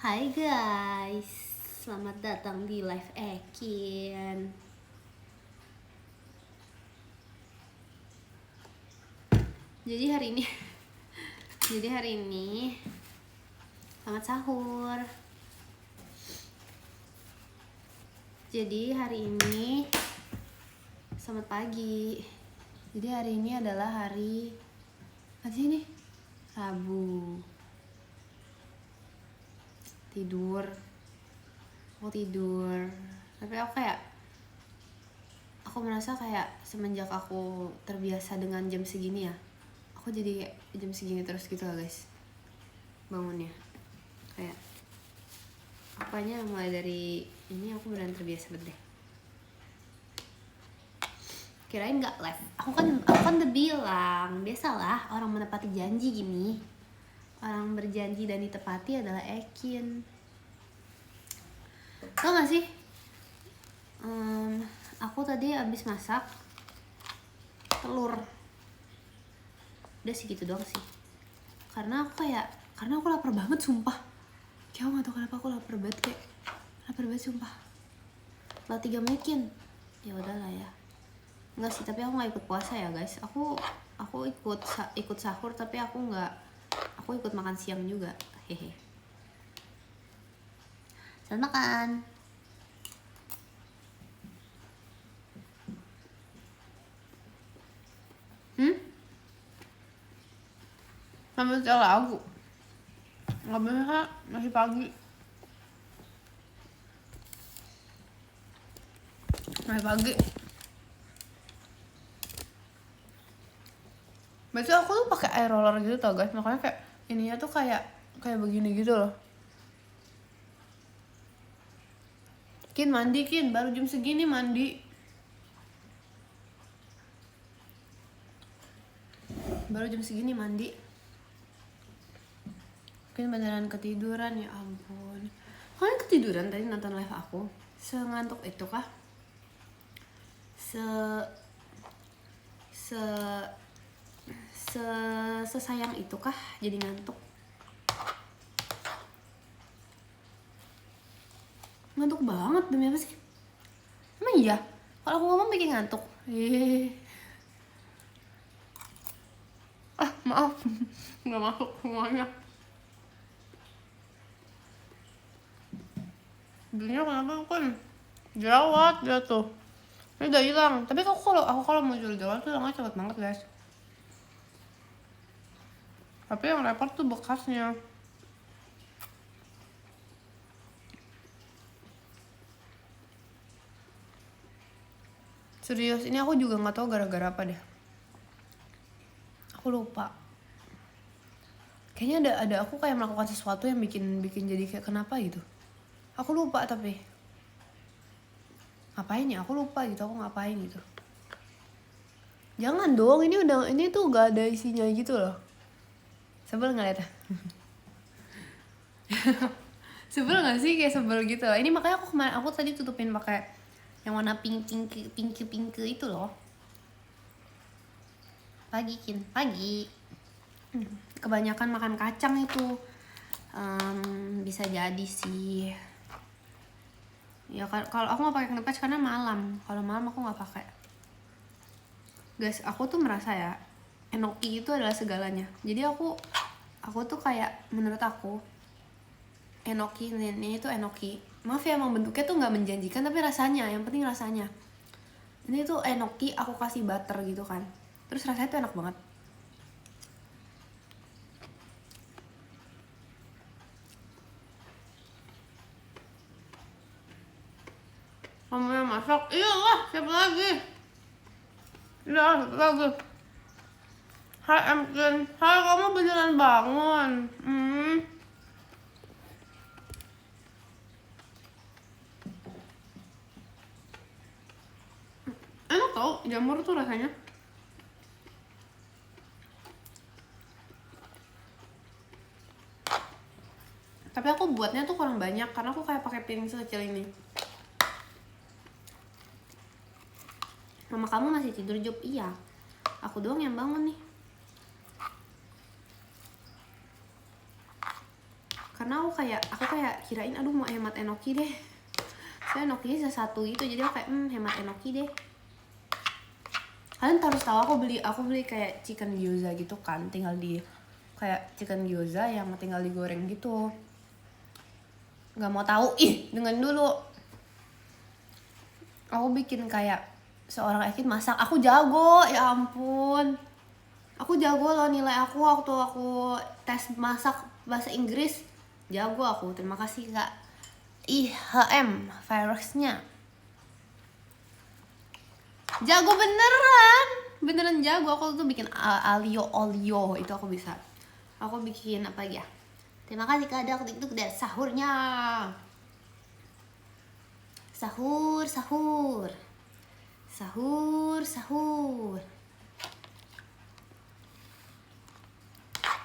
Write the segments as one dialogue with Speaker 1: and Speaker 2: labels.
Speaker 1: Hai guys, selamat datang di live Ekin. Jadi hari ini selamat sahur. Jadi hari ini selamat pagi. Jadi hari ini adalah hari apa sih ini? Rabu. Tidur. Tapi aku merasa kayak semenjak aku terbiasa dengan jam segini ya, aku jadi kayak jam segini terus gitu lah guys bangunnya. Kayak apanya mulai dari ini aku beneran terbiasa banget deh. Kirain nggak live, aku kan udah bilang, biasalah orang menepati janji gini. Orang berjanji dan ditepati adalah Ekin. Tau gak sih? Aku tadi abis masak telur. Udah sih gitu doang sih. Karena aku lapar banget sumpah. Kayak aku gak tau kenapa aku lapar banget sumpah. Lah 3 mungkin. Ya udahlah ya. Enggak sih, tapi aku gak ikut puasa ya guys. Aku ikut sahur tapi aku ikut makan siang juga. Hehe. Selamat makan. Sambil setel lagu. Gak bisa, masih pagi. Biasanya aku tuh pakai air roller gitu tau guys, makanya kayak ininya tuh kayak begini gitu loh. Kin mandi Kin, baru jam segini mandi. Kin beneran ketiduran, ya ampun. Kalian ketiduran tadi nonton live aku? Sengantuk itu kah? Sesayang itu kah jadi ngantuk? Ngantuk banget, demi apa sih? Emang iya? Kalau aku ngomong bikin ngantuk? Maaf, nggak masuk semuanya. Belinya kenapa kan? Jerawat dia tuh. Ini udah hilang. Tapi aku kalau muncul jerawat tuh hilangnya cepet banget guys. Tapi yang repot tuh bekasnya. Serius, ini aku juga nggak tahu gara-gara apa deh. Aku lupa. Kayaknya ada aku kayak melakukan sesuatu yang bikin jadi kayak kenapa gitu. Aku lupa tapi ngapain ya? Aku lupa gitu. Aku ngapain gitu. Jangan dong, ini tuh gak ada isinya gitu loh. Sebel nggak liatnya? Sebel nggak sih, kayak sebel gitu loh. Ini makanya aku tadi tutupin pakai yang warna pink itu loh. Pagi Kin, pagi. Kebanyakan makan kacang itu bisa jadi sih. Ya kalau aku nggak pakai knepatch karena malam. Kalau malam aku nggak pakai. Guys, aku tuh merasa ya enoki itu adalah segalanya. Jadi aku tuh kayak menurut aku enoki ini itu enoki. Maaf ya emang bentuknya tuh nggak menjanjikan tapi rasanya, yang penting rasanya. Ini tuh enoki aku kasih butter gitu kan. Terus rasanya tuh enak banget. Kamu yang masak? Iya lah, siapa lagi? Iya, siapa lagi? Hai Emkin, hai kamu beneran bangun. Enak tau, jamur tuh rasanya. Tapi aku buatnya tuh kurang banyak karena aku kayak pakai piring sekecil ini. Mama kamu masih tidur Job? Iya. Aku doang yang bangun nih. Karena aku kayak kirain aduh mau hemat enoki deh. Saya enokinya satu gitu, jadi aku kayak hemat enoki deh. Kalian harus tahu aku beli kayak chicken gyoza gitu kan, tinggal di kayak chicken gyoza yang tinggal digoreng gitu. Nggak mau tahu, dengan dulu aku bikin kayak seorang Ekin masak, aku jago, ya ampun. Aku jago loh, nilai aku waktu aku tes masak bahasa Inggris jago aku. Terima kasih Kak IHM virusnya. Jago beneran jago. Aku tuh bikin olio itu aku bisa. Aku bikin apa ya? Terima kasih Kak Dak itu dari sahurnya. Sahur.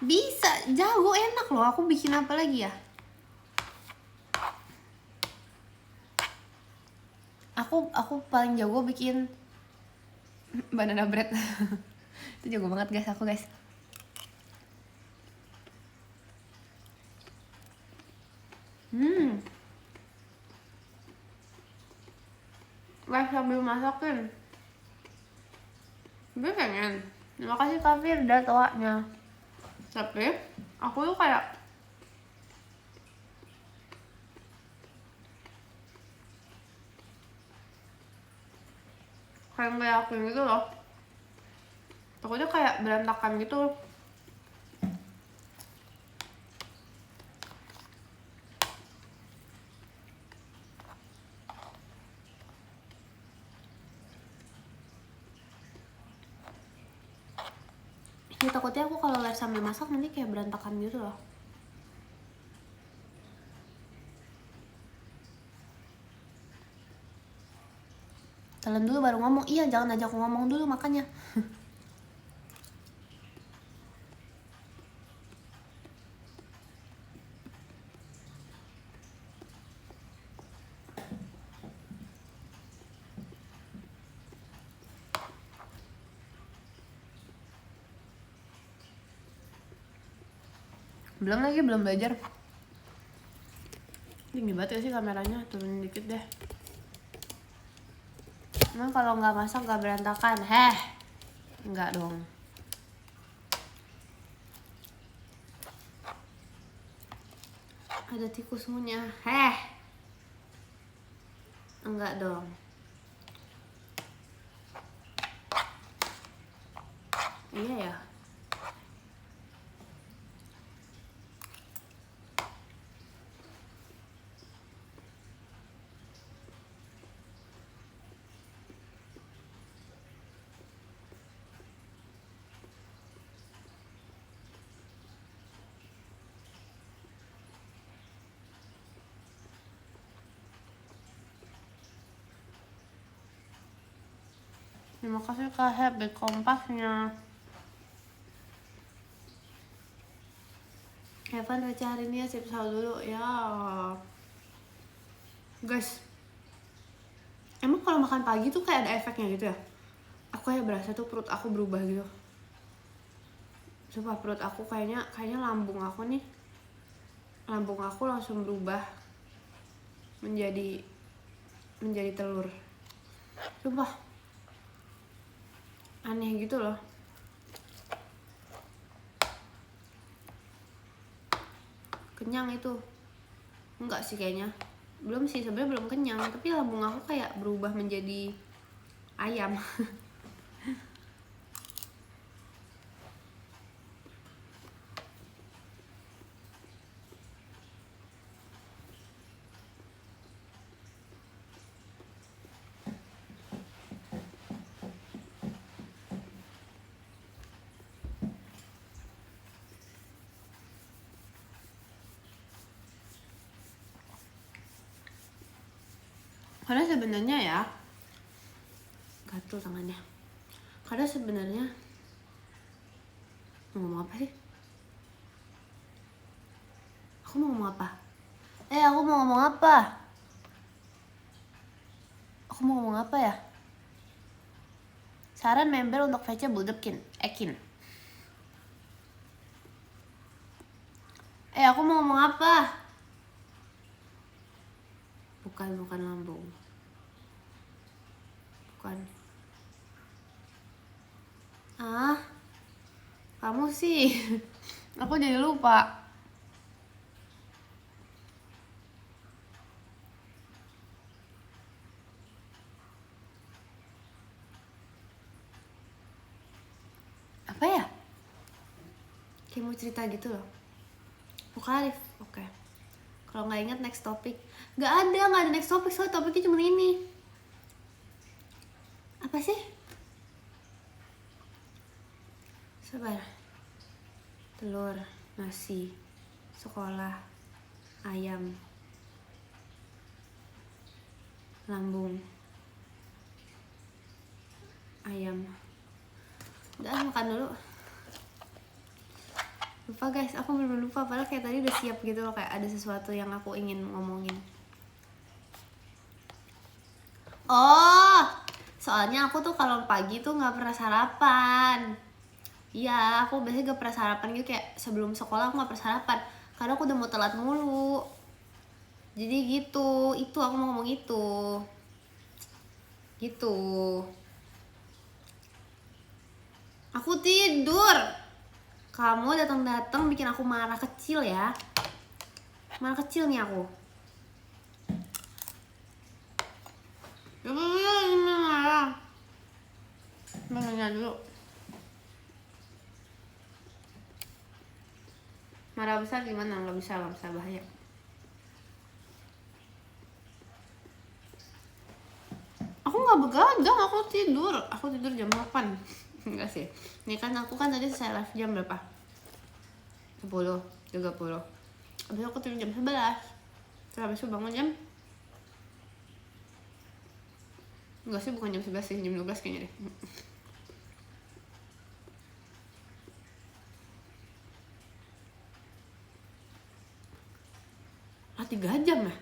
Speaker 1: Bisa, jago, enak loh. Aku bikin apa lagi ya? Aku paling jago bikin banana bread. Itu jago banget guys, aku guys. Guys, sambil masakin gue pengen. Terima kasih Kak Firda toanya. Tapi aku tuh kayak nggak yakin gitu loh. Takutnya kayak berantakan gitu. Ya takutnya aku kalau live sambil masak nanti kayak berantakan gitu loh. Telan dulu baru ngomong. Iya, jangan ajak aku ngomong dulu makanya. Belum belajar. Tinggi banget ya sih kameranya, turunin dikit deh. Emang kalau nggak masak nggak berantakan? Nggak dong. Ada tikusnya. Enggak dong. Iya ya. Terima kasih Kak Happy kompasnya. Evan baca hari ini ya, sip sahur dulu ya. Guys, emang kalau makan pagi tuh kayak ada efeknya gitu ya? Aku kayak berasa tuh perut aku berubah gitu. Sumpah perut aku kayaknya lambung aku langsung berubah menjadi telur. Sumpah aneh gitu loh. Kenyang itu enggak sih kayaknya, belum sih sebenarnya, belum kenyang, tapi lambung aku kayak berubah menjadi ayam. Karena sebenarnya ya, gatel tangannya. Karena sebenarnya mau ngomong apa sih? Aku mau ngomong apa? Aku mau ngomong apa? Aku mau ngomong apa ya? Saran member untuk VC Budekin, Ekin. Aku mau ngomong apa? Bukan lambung. Bukan. Kamu sih. Aku jadi lupa. Apa ya? Kayak mau cerita gitu loh. Bukan Arif. Oke. Kalau nggak ingat next topic. Nggak ada next topic, soalnya topiknya cuma ini. Apa sih? Sabar. Telur, nasi, sekolah, ayam, lambung, ayam. Udah, makan dulu. Lupa guys, aku bener-bener lupa. Padahal kayak tadi udah siap gitu loh, kayak ada sesuatu yang aku ingin ngomongin. Oh, soalnya aku tuh kalau pagi tuh nggak pernah sarapan. Iya, aku biasanya gak pernah sarapan gitu, kayak sebelum sekolah aku gak pernah sarapan karena aku udah mau telat mulu. Jadi gitu, itu aku mau ngomong itu. Gitu. Aku tidur. Kamu datang-datang bikin aku marah kecil ya. Marah kecil nih aku. Ini marah. Bangunnya dulu. Marah besar gimana? Gak bisa bahaya. Aku gak begadang, aku tidur jam 8. Enggak sih, ini kan aku kan tadi saya live jam berapa? 10, 30. Abis aku tidur jam 11. Terus abis itu bangun jam, enggak sih, bukan jam 11 sih, jam 12 kayaknya deh. Ah, 3 jam ya?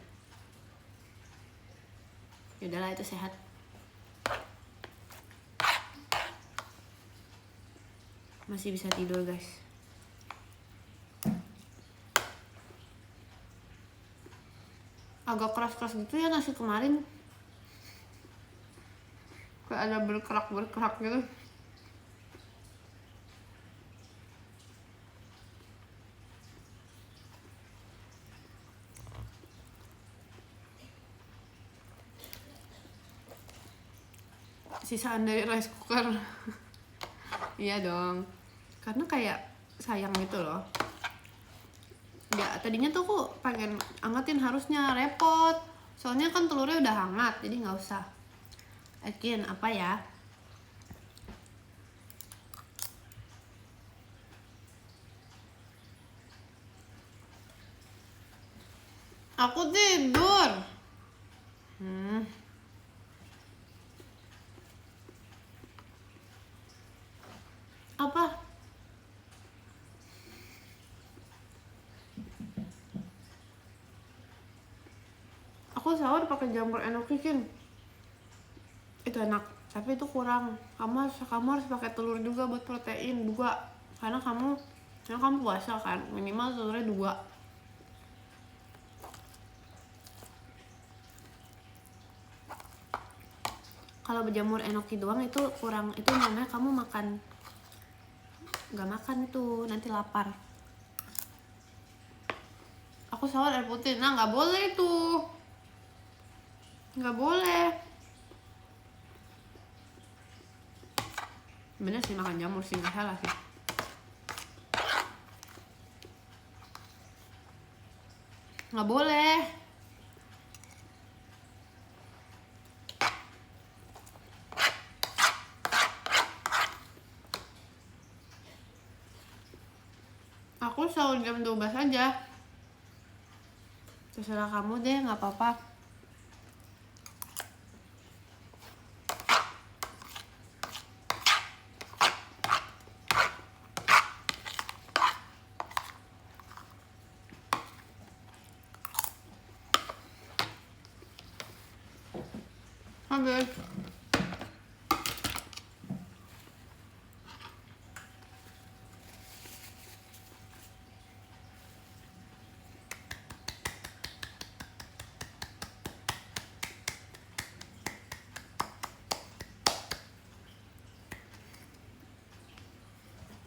Speaker 1: Yaudahlah, itu sehat. Masih bisa tidur guys. Agak keras-keras gitu ya nasi kemarin. Kayak ada berkerak gitu. Sisaan dari rice cooker. Iya dong, karena kayak sayang gitu loh. Ya tadinya tuh aku pengen angetin, harusnya repot. Soalnya kan telurnya udah hangat, jadi nggak usah. Again, apa ya? Aku tidur. Apa? Aku sahur pakai jamur enokikin. Itu enak, tapi itu kurang. Kamu harus pakai telur juga buat protein 2. Karena kamu puasa kan, minimal telurnya 2. Kalau berjamur enoki doang itu kurang, itu namanya kamu nggak makan itu, nanti lapar. Aku sahur air putih, nah nggak boleh itu, nggak boleh. Bener sih, makan jamur sih nggak salah sih. Nggak boleh. Aku sahur jam 12 aja. Terserah kamu deh, nggak apa-apa. Habis.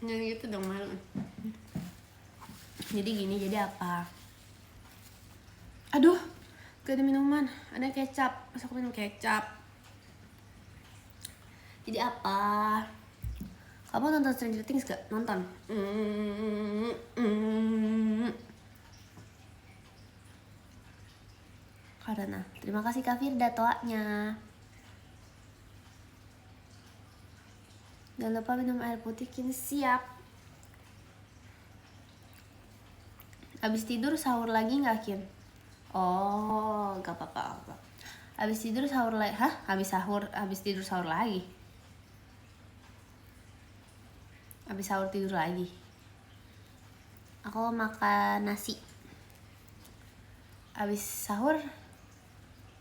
Speaker 1: Jangan gitu dong, malu. Jadi gini, jadi apa? Aduh, gak ada minuman, ada kecap. Masa aku minum kecap? Jadi apa? Kamu nonton Stranger Things gak? Nonton? Karena terima kasih Kak Firda toanya. Jangan lupa minum air putih, kini siap. Habis tidur sahur lagi nggak, Kin? Oh, gak apa-apa. Habis tidur sahur lagi? Hah? Habis tidur sahur lagi? Habis sahur tidur lagi? Aku makan nasi. Habis sahur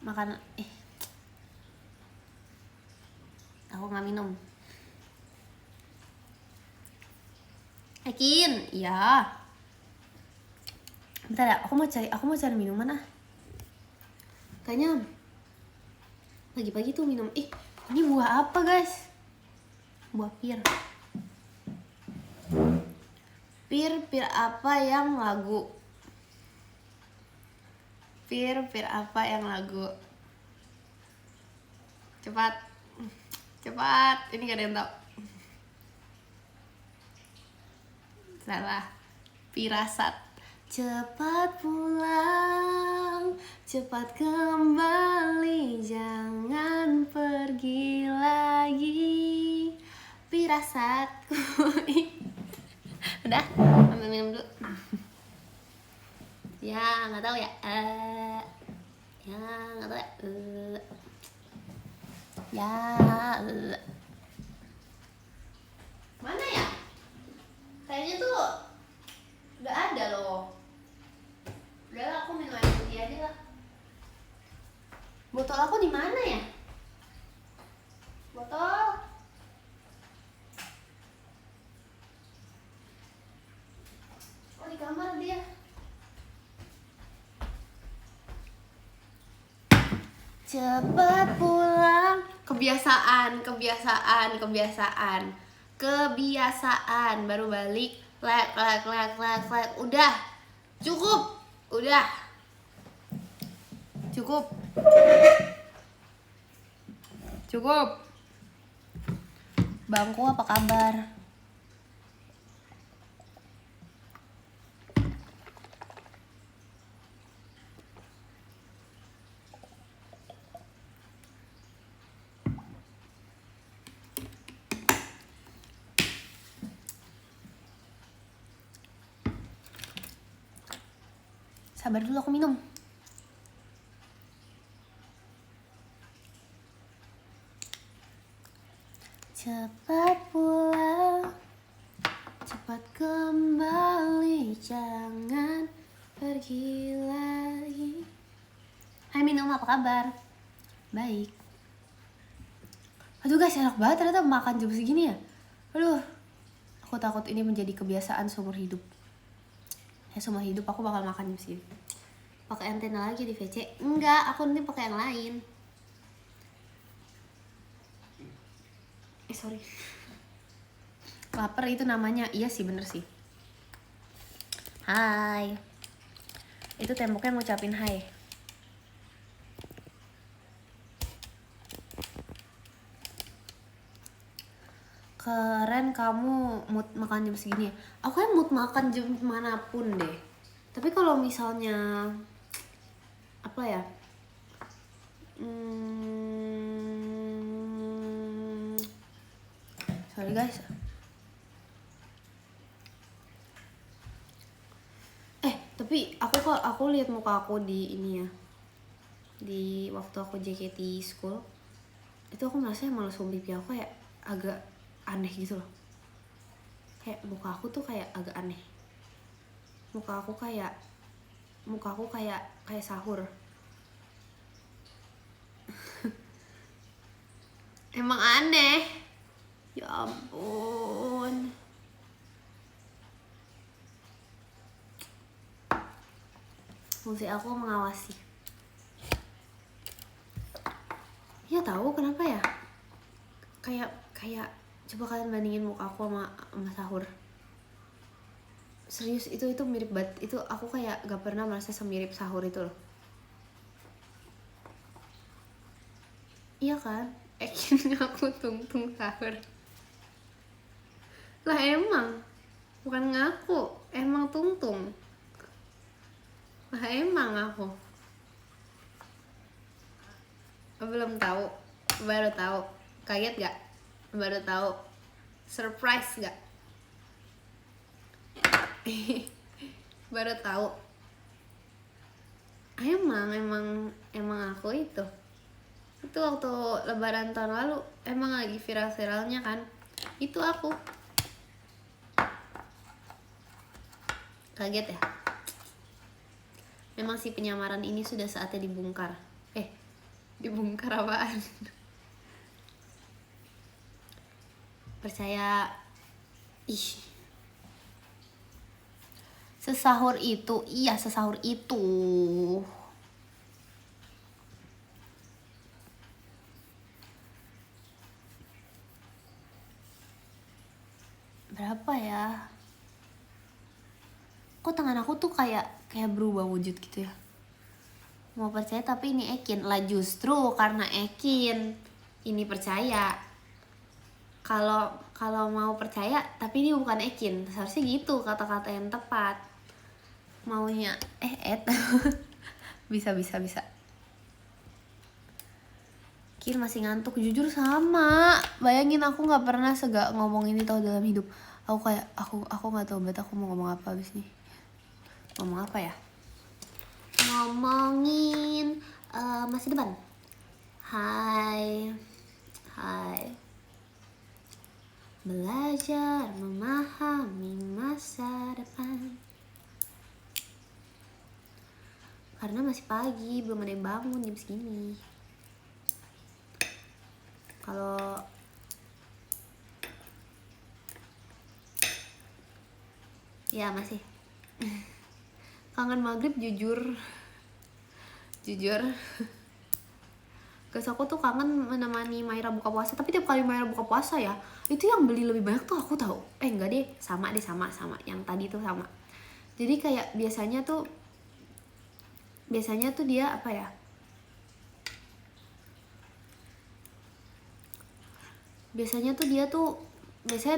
Speaker 1: makan aku nggak minum. Kin, iya. Bentar ya, aku mau cari minuman ah. Kayaknya pagi-pagi tuh minum. Ini buah apa guys? Buah pir. Pir apa yang lagu? Pir apa yang lagu? Cepat. Ini gak ada yang tahu. Salah. Pirasat. Cepat pulang, cepat kembali, jangan pergi lagi. Pirasatku. Udah, ambil minum dulu. Ya, nggak tahu ya. Ya, nggak tahu ya. Mana ya? Kayaknya tuh udah ada loh. Udah lah, aku minum air putih aja lah. Botol aku di mana ya? Botol. Oh, di kamar dia. Cepat pulang. Kebiasaan. Baru balik. Lek. Udah. Cukup. Bangku apa kabar? Sabar dulu, aku minum. Cepat pulang, cepat kembali, jangan pergi lagi. Hai minum, apa kabar? Baik. Aduh guys, enak banget ternyata makan jam segini ya. Aduh, aku takut ini menjadi kebiasaan seumur hidup. Seumur hidup aku bakal makan jam segini. Pakai antena lagi di VC? Enggak, aku nanti pakai yang lain. Sorry. Lapar itu namanya. Iya sih, bener sih. Hai. Itu temboknya ngucapin hai. Keren kamu mood makan jam segini ya. Aku kan mood makan jam manapun deh. Tapi kalau misalnya apa ya? Sorry guys. Tapi aku lihat muka aku di ini ya. Di waktu aku JKT school. Itu aku merasa malah pipi aku kayak agak aneh gitu loh. Kayak muka aku tuh kayak agak aneh. Muka aku kayak sahur. Emang aneh. Ya ampun. Fungsi aku mengawasi. Ya tahu kenapa ya? Kayak Coba kalian bandingin muka aku sama sahur. Serius, itu mirip banget. Itu aku kayak gak pernah merasa semirip sahur itu loh. Iya kan? Aku Tung sahur. Lah emang, bukan ngaku, emang Tung. Lah emang aku. Belum tahu, baru tahu. Kaget gak? Baru tahu. Surprise gak? Baru tahu. Emang aku itu waktu lebaran tahun lalu emang lagi viral-viralnya kan, itu aku. Kaget ya? Memang si penyamaran ini sudah saatnya dibongkar. Dibongkar apaan? Percaya. Sesahur itu, iya sesahur itu. Berapa ya? Kok tangan aku tuh kayak berubah wujud gitu ya? Mau percaya tapi ini Ekin. Lah justru karena Ekin ini percaya. Kalau mau percaya tapi ini bukan Ekin, seharusnya gitu kata-kata yang tepat. Maunya bisa. Kin masih ngantuk, jujur sama. Bayangin aku nggak pernah ngomong ini tau dalam hidup. Aku kayak aku nggak tahu banget aku mau ngomong apa abis nih. Ngomong apa ya? Ngomongin masa depan. Hai. Belajar memahami masa depan. Karena masih pagi, belum ada yang bangun jam segini. Kalau ya masih kangen maghrib, jujur guys, aku tuh kangen menemani Maira buka puasa. Tapi tiap kali Maira buka puasa ya, itu yang beli lebih banyak tuh aku tahu. Enggak deh, sama yang tadi tuh sama. Jadi kayak biasanya tuh dia apa ya, biasanya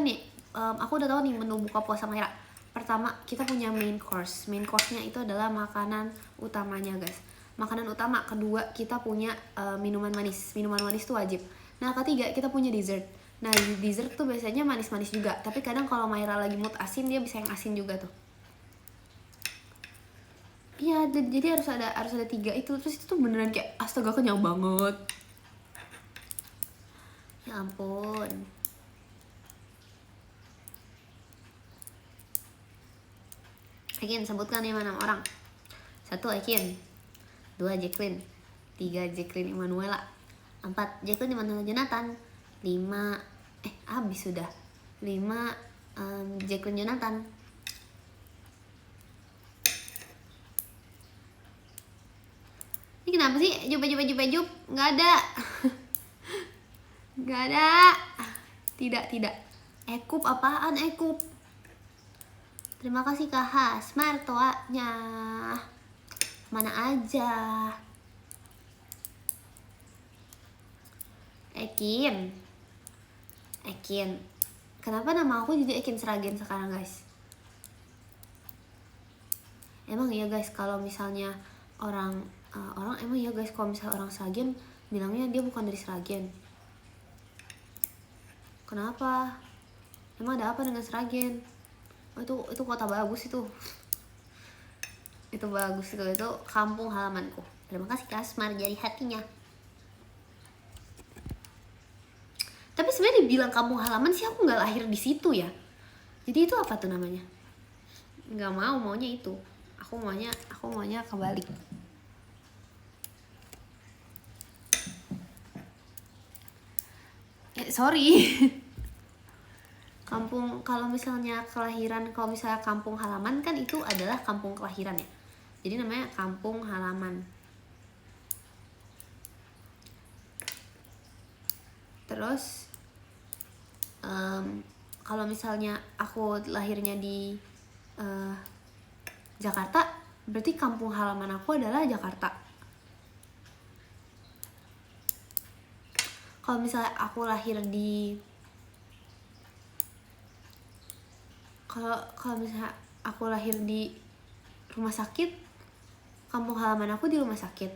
Speaker 1: nih aku udah tahu nih menu buka puasa Maira. Pertama kita punya main course-nya itu adalah makanan utamanya guys, makanan utama. Kedua kita punya minuman manis tuh wajib. Nah ketiga kita punya dessert. Nah dessert tuh biasanya manis-manis juga, tapi kadang kalau Maira lagi mood asin dia bisa yang asin juga tuh. Iya, jadi harus ada 3 itu. Terus itu tuh beneran kayak astaga kenyang banget. Ya ampun. Ekin, sebutkan 5 nama orang. 1 Ekin, 2 Jacqueline, 3 Jacqueline Emanuela, 4 Jacqueline Emanuela Jonathan, 5 habis sudah. 5 Jacqueline Jonathan. Ini kenapa sih Jup? Nggak ada. Nggak ada. Tidak. Ekup apaan Ekup? Terima kasih Kak Has, mertuanya. Mana aja? Ekin. Kenapa nama aku jadi Ekin Sragen sekarang guys? Emang iya guys, kalau misalnya orang emang iya guys, kalau misalnya orang Sragen bilangnya dia bukan dari Sragen. Kenapa? Emang ada apa dengan Sragen? Oh, itu kota bagus itu. Itu bagus itu kampung halamanku. Terima kasih Kasmar jadi hatinya. Tapi sebenarnya dibilang kampung halaman sih aku nggak lahir di situ ya. Jadi itu apa tuh namanya? Nggak maunya itu. Aku maunya kebalik. Sorry. Kampung, kalau misalnya kampung halaman kan itu adalah kampung kelahiran ya. Jadi namanya kampung halaman. Terus Kalau misalnya aku lahirnya di Jakarta, berarti kampung halaman aku adalah Jakarta. Kalau misalnya aku lahir di kalau misalnya aku lahir di rumah sakit, kampung halaman aku di rumah sakit.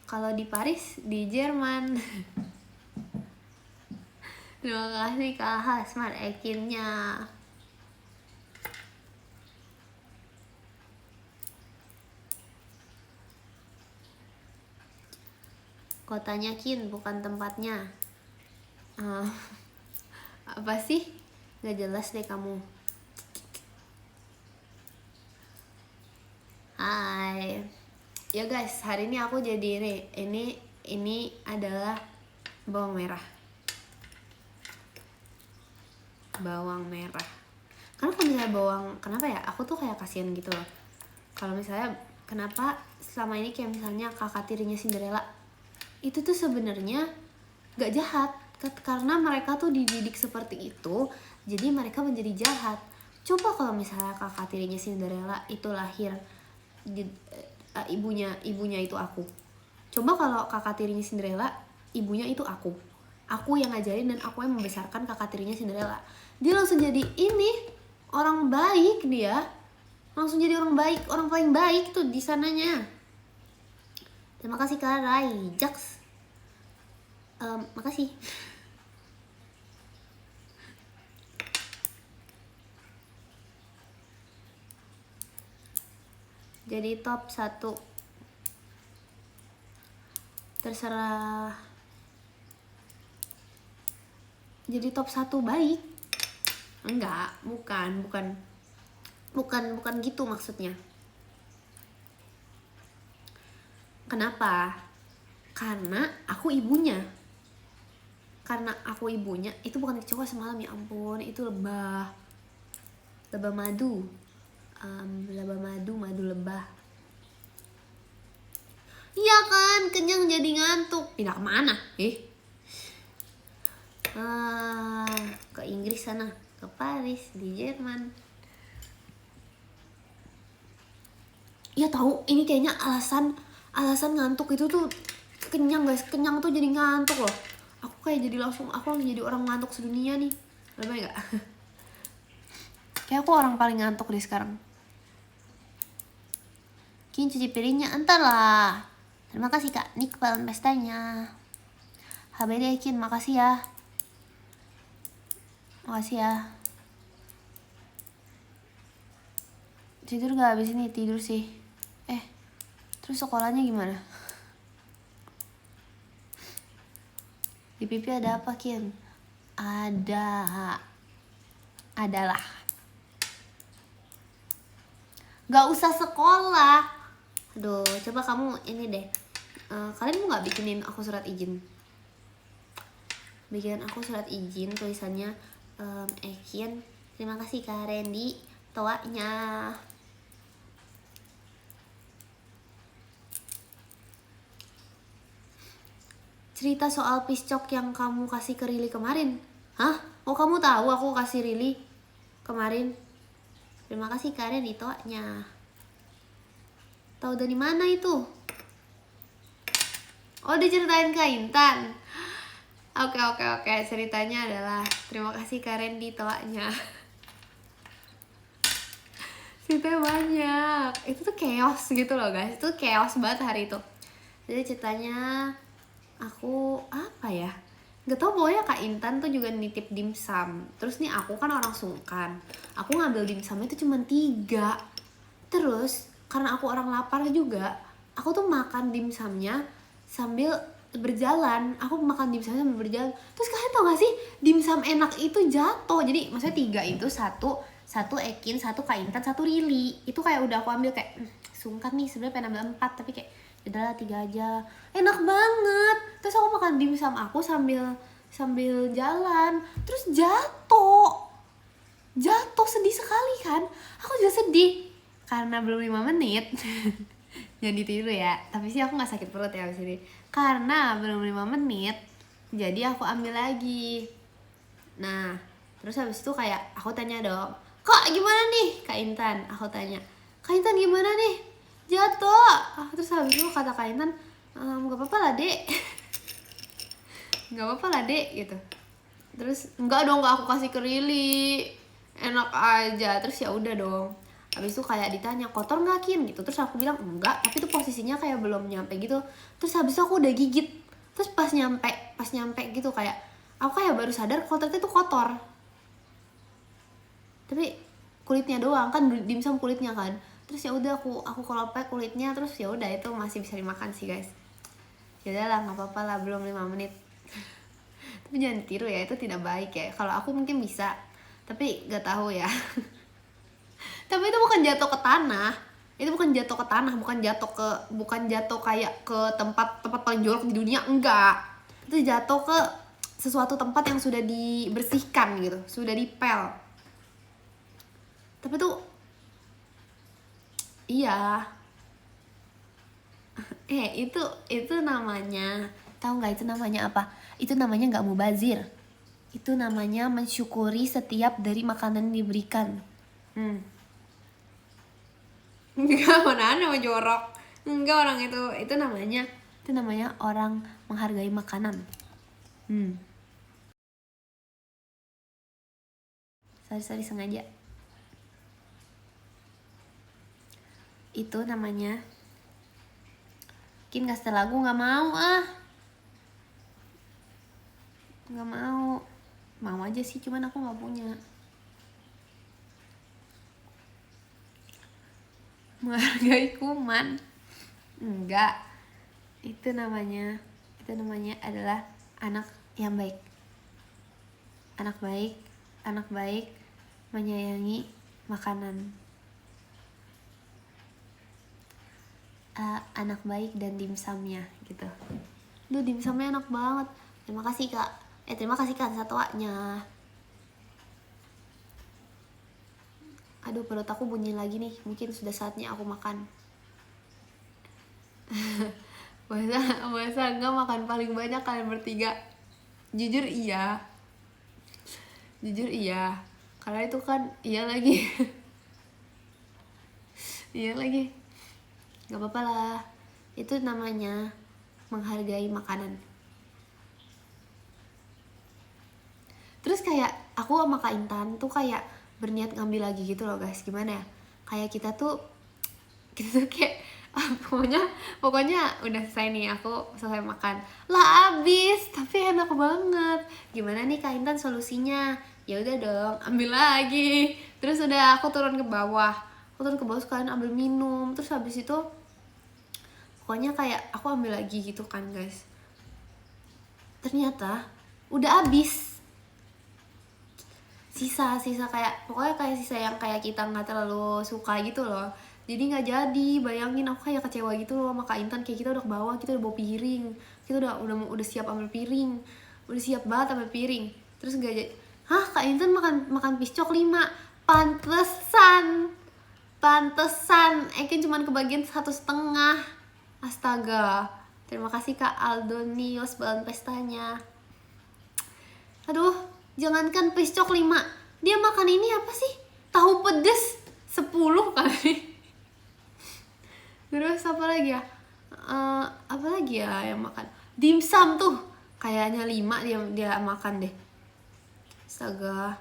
Speaker 1: Kalau di Paris, di Jerman. Terima kasih Kak Hasmar Ekinnya. Kotanya Kin, bukan tempatnya. Apa sih? Gak jelas deh kamu. Hai. Ya guys, hari ini aku jadi ini adalah bawang merah. Bawang merah. Karena kalau misalnya kenapa ya? Aku tuh kayak kasihan gitu loh. Kalau misalnya kenapa selama ini kayak misalnya kakak tirinya Cinderella itu tuh sebenarnya gak jahat, karena mereka tuh dididik seperti itu, jadi mereka menjadi jahat. Coba kalau misalnya kakak tirinya Cinderella itu lahir ibunya itu aku. Coba kalau kakak tirinya Cinderella ibunya itu aku yang ngajarin dan aku yang membesarkan kakak tirinya Cinderella, dia langsung jadi orang baik, dia langsung jadi orang baik, orang paling baik tuh di sananya. Terima kasih Kak Rai Jax. Makasih. Jadi top 1. Terserah. Jadi top 1 baik. Enggak, bukan gitu maksudnya. Kenapa? Karena aku ibunya. Itu bukan kecoa semalam, ya ampun, itu lebah madu. Madu lebah. Iya kan, kenyang jadi ngantuk. Pindah kemana? Ke Inggris sana, ke Paris, di Jerman. Ya tahu, ini kayaknya alasan ngantuk itu tuh kenyang guys. Kenyang tuh jadi ngantuk loh. Aku langsung jadi orang ngantuk sedunia nih. Lebay gak? Kayak aku orang paling ngantuk deh sekarang. Kin cuci piringnya entar lah. Terima kasih Kak Nik kepala pestanya. HBD Kin, makasih ya. Makasih ya. Tidur gak abis ini? Tidur sih. Terus sekolahnya gimana? Di pipi ada apa Kin? Adalah gak usah sekolah. Aduh, coba kamu ini deh, kalian mau gak bikinin aku surat izin? Bikin aku surat izin, tulisannya Ekin, terima kasih Kak Randy toanya. Cerita soal piscok yang kamu kasih ke Rili kemarin. Hah? Oh, kamu tahu aku kasih Rili kemarin? Terima kasih Kak Randy toanya. Tahu dari mana itu? Oh, diceritain ke Intan. Oke. Ceritanya adalah terima kasih Kak Randy toanya. Ceritanya banyak. Itu tuh chaos gitu loh guys. Itu chaos banget hari itu. Jadi ceritanya aku apa ya? Gak tau, pokoknya Kak Intan tuh juga nitip dimsum. Terus nih aku kan orang sungkan. Aku ngambil dimsumnya itu cuma 3. Terus karena aku orang lapar juga, aku tuh makan dimsumnya sambil berjalan. Terus kalian tau gak sih, dimsum enak itu jatuh. Jadi maksudnya 3 itu, satu Ekin, 1 Kak Intan, 1 Rili. Itu kayak udah aku ambil kayak sungkan nih, sebenarnya pengen ambil 4, tapi kayak udahlah 3 aja. Enak banget. Terus aku makan dimsum aku sambil jalan, terus jatuh sedih sekali kan. Aku juga sedih karena belum 5 menit. Jangan ditiru ya, tapi sih aku gak sakit perut ya abis ini. Karena belum 5 menit Jadi aku ambil lagi. Nah terus habis itu kayak aku tanya dong, Kak gimana nih Kak Intan, aku tanya, Kak Intan gimana nih, jatuh. Terus habis itu kata Kak Intan, gak apa-apa lah dek. Gak apa-apa lah dek gitu. Terus enggak dong, gak aku kasih ke Rili, enak aja. Terus ya udah dong, habis itu kayak ditanya kotor nggak Kin gitu. Terus aku bilang enggak, tapi tuh posisinya kayak belum nyampe gitu. Terus habis itu aku udah gigit. Terus pas nyampe gitu kayak aku kayak baru sadar kalau ternyata itu kotor. Tapi kulitnya doang kan, dimsum kulitnya kan. Terus ya udah aku kolopek kulitnya, terus ya udah itu masih bisa dimakan sih guys. Ya udahlah nggak apa-apa lah, belum 5 menit. Tapi jangan tiru ya, itu tidak baik ya. Kalau aku mungkin bisa, tapi nggak tahu ya. Tapi itu bukan jatuh ke tanah, itu bukan jatuh ke tanah, bukan jatuh kayak ke tempat paling jorok di dunia, enggak. Itu jatuh ke sesuatu tempat yang sudah dibersihkan gitu, sudah dipel. Tapi tuh iya, itu namanya, tahu nggak itu namanya apa? Itu namanya nggak mubazir. Itu namanya mensyukuri setiap dari makanan yang diberikan. Enggak, mana ada mau jorok. Enggak, orang itu namanya orang menghargai makanan. Sorry sengaja. Itu namanya Kin nggak setel lagu, nggak mau nggak mau aja sih, cuman aku nggak punya. Menghargai kuman enggak, itu namanya adalah anak yang baik. Anak baik menyayangi makanan. Anak baik dan dimsumnya gitu. Duh, dimsumnya enak banget. Terima kasih kak satwanya. Aduh, perut aku bunyi lagi nih. Mungkin sudah saatnya aku makan. Masa enggak makan paling banyak kalian bertiga? Jujur iya. Karena itu kan iya lagi. Iya lagi. Gak apa-apa lah. Itu namanya menghargai makanan. Terus kayak aku sama Kak Intan tuh kayak berniat ngambil lagi gitu loh guys. Gimana ya? Kayak kita tuh kayak pokoknya udah selesai nih, aku selesai makan lah abis, tapi enak banget. Gimana nih Kak Intan solusinya? Ya udah dong, ambil lagi. Terus udah aku turun ke bawah sekalian ambil minum. Terus habis itu pokoknya kayak aku ambil lagi gitu kan guys. Ternyata udah abis. Sisa kayak pokoknya kayak sisa yang kayak kita nggak terlalu suka gitu loh. Jadi nggak jadi, bayangin aku kayak kecewa gitu loh sama Kak Intan. Kayak kita udah ke bawah, kita udah bawa piring, kita udah siap ambil piring, udah siap banget ambil piring. Terus nggak jadi. Hah, Kak Intan makan piscok 5. Pantesan Ekin cuman kebagian 1,5. Astaga. Terima kasih Kak Aldonius balon pestanya. Aduh, jangankan piscok 5, dia makan ini apa sih? Tahu pedes 10 kali. Terus apa lagi ya yang makan? Dimsum tuh kayaknya 5 dia makan deh. Astaga.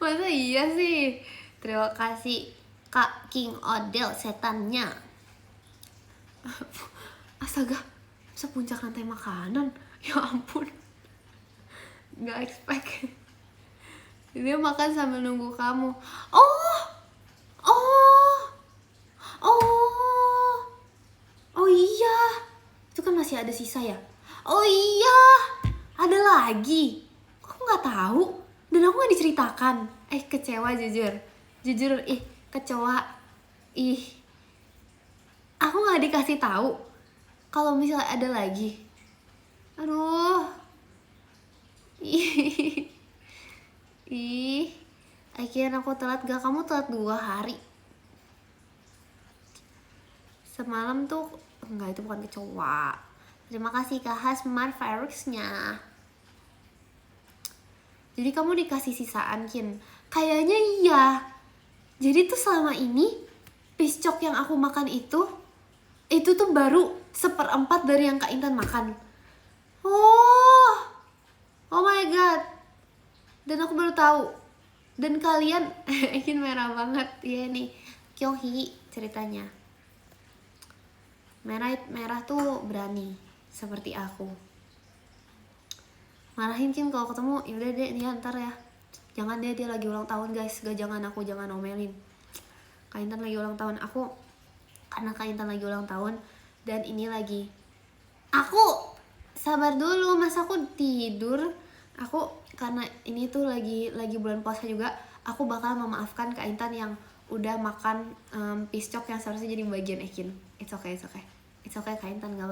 Speaker 1: Masa iya sih? Terima kasih Kak King Odell setannya. Astaga, bisa puncak rantai makanan. Ya ampun, nggak expect. Dia makan sambil nunggu kamu. Oh iya, itu kan masih ada sisa ya. Oh iya, ada lagi. Kok nggak tahu? Dan aku nggak diceritakan. Kecewa jujur, kecewa. Aku nggak dikasih tahu kalau misalnya ada lagi. Aduh. Akhirnya aku telat. Gak, kamu telat 2 hari. semalam tuh enggak, itu bukan kecoa. Terima kasih Kak Hasmar Fireworks-nya. Jadi kamu dikasih sisaan, Kin? Kayaknya iya. Jadi tuh selama ini piscok yang aku makan itu tuh baru 1/4 dari yang Kak Intan makan. Oh my god. Dan aku baru tahu. Dan kalian Kin merah banget ya nih. Kyohi ceritanya. Merah tuh berani seperti aku. Marahin Kin kalau ketemu, yaudah deh dia ntar ya. Jangan dia lagi ulang tahun guys. Jangan omelin. Kak Intan lagi ulang tahun. Karena Kak Intan lagi ulang tahun dan ini lagi aku sabar dulu, masa aku tidur. Karena ini tuh lagi bulan puasa juga, aku bakal memaafkan Kak Intan yang udah makan piscok yang seharusnya jadi bagian Ekin. It's okay Kak Intan, nggak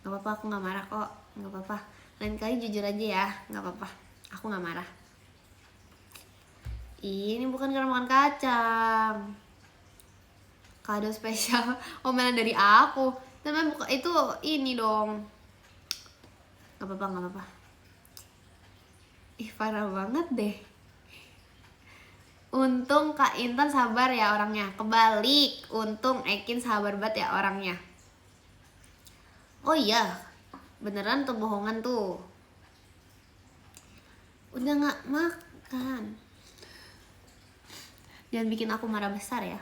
Speaker 1: apa-apa, aku nggak marah kok, nggak apa-apa. Lain kali jujur aja ya, nggak apa-apa, aku nggak marah. Ini bukan karena makan kacang. Kado spesial omelan dari aku. Namanya bukan itu, ini dong. Nggak apa-apa. Ih, parah banget deh. Untung Kak Intan sabar ya orangnya. Kebalik, untung Ekin sabar banget ya orangnya. Oh iya, beneran tuh bohongan tuh. Udah gak makan. Jangan bikin aku marah besar ya.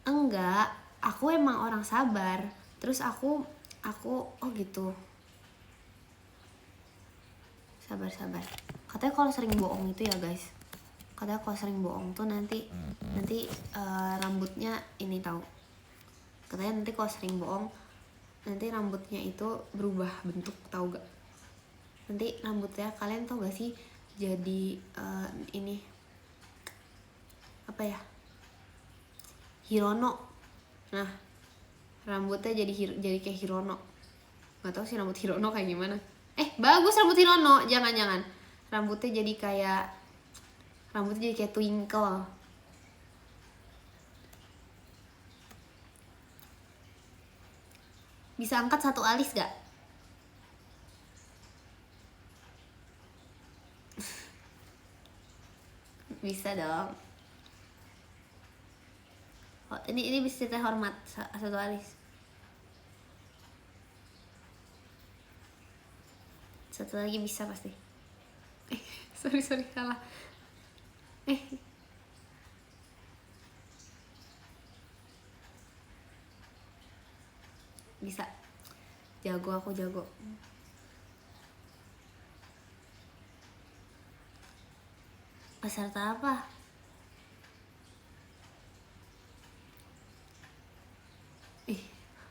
Speaker 1: Enggak, aku emang orang sabar. Terus aku oh gitu. Sabar. Katanya kalau sering bohong itu ya guys. Katanya kalau sering bohong tuh nanti rambutnya ini tahu. Katanya nanti kalau sering bohong nanti rambutnya itu berubah bentuk, tahu gak? Nanti rambutnya kalian tahu gak sih jadi ini apa ya? Hirono. Nah, rambutnya jadi kayak Hirono. Gak tahu sih rambut Hirono kayak gimana. Bagus rambut Hirono, jangan. Rambutnya jadi kayak twinkle. Bisa angkat satu alis gak? Bisa dong. Oh, ini bisa terhormat satu alis. Satu lagi bisa pasti. Sorry salah. Bisa. Aku jago. Peserta apa?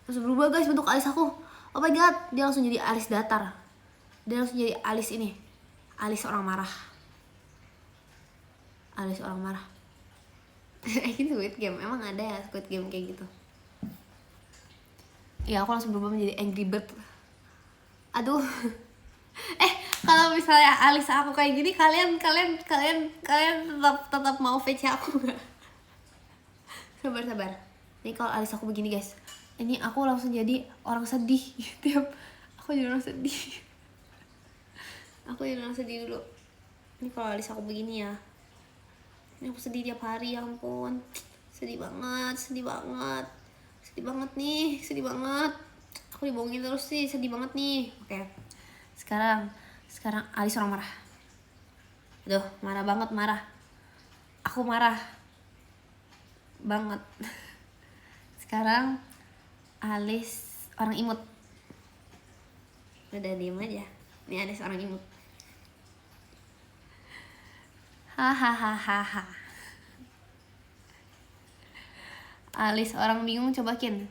Speaker 1: Langsung berubah guys bentuk alis aku. Oh my god, dia langsung jadi alis datar. Dia langsung jadi alis ini. Alis orang marah. Ini Squid Game, emang ada ya Squid Game kayak gitu? Ya aku langsung berubah menjadi Angry Bird. Aduh. Kalau misalnya alis aku kayak gini, kalian tetap mau fetch aku nggak? Sabar. Nih kalau alis aku begini guys, ini aku langsung jadi orang sedih. Aku jadi orang sedih. Dulu. Ini kalau alis aku begini ya. Ini aku sedih tiap hari, ya ampun. Sedih banget Aku dibohongin terus sih, sedih banget nih. Oke. Sekarang alis orang marah. Aduh, marah banget. Aku marah banget. Sekarang alis orang imut. Udah diem aja. Ini alis orang imut. Hahaha. Alis orang bingung, coba Kin.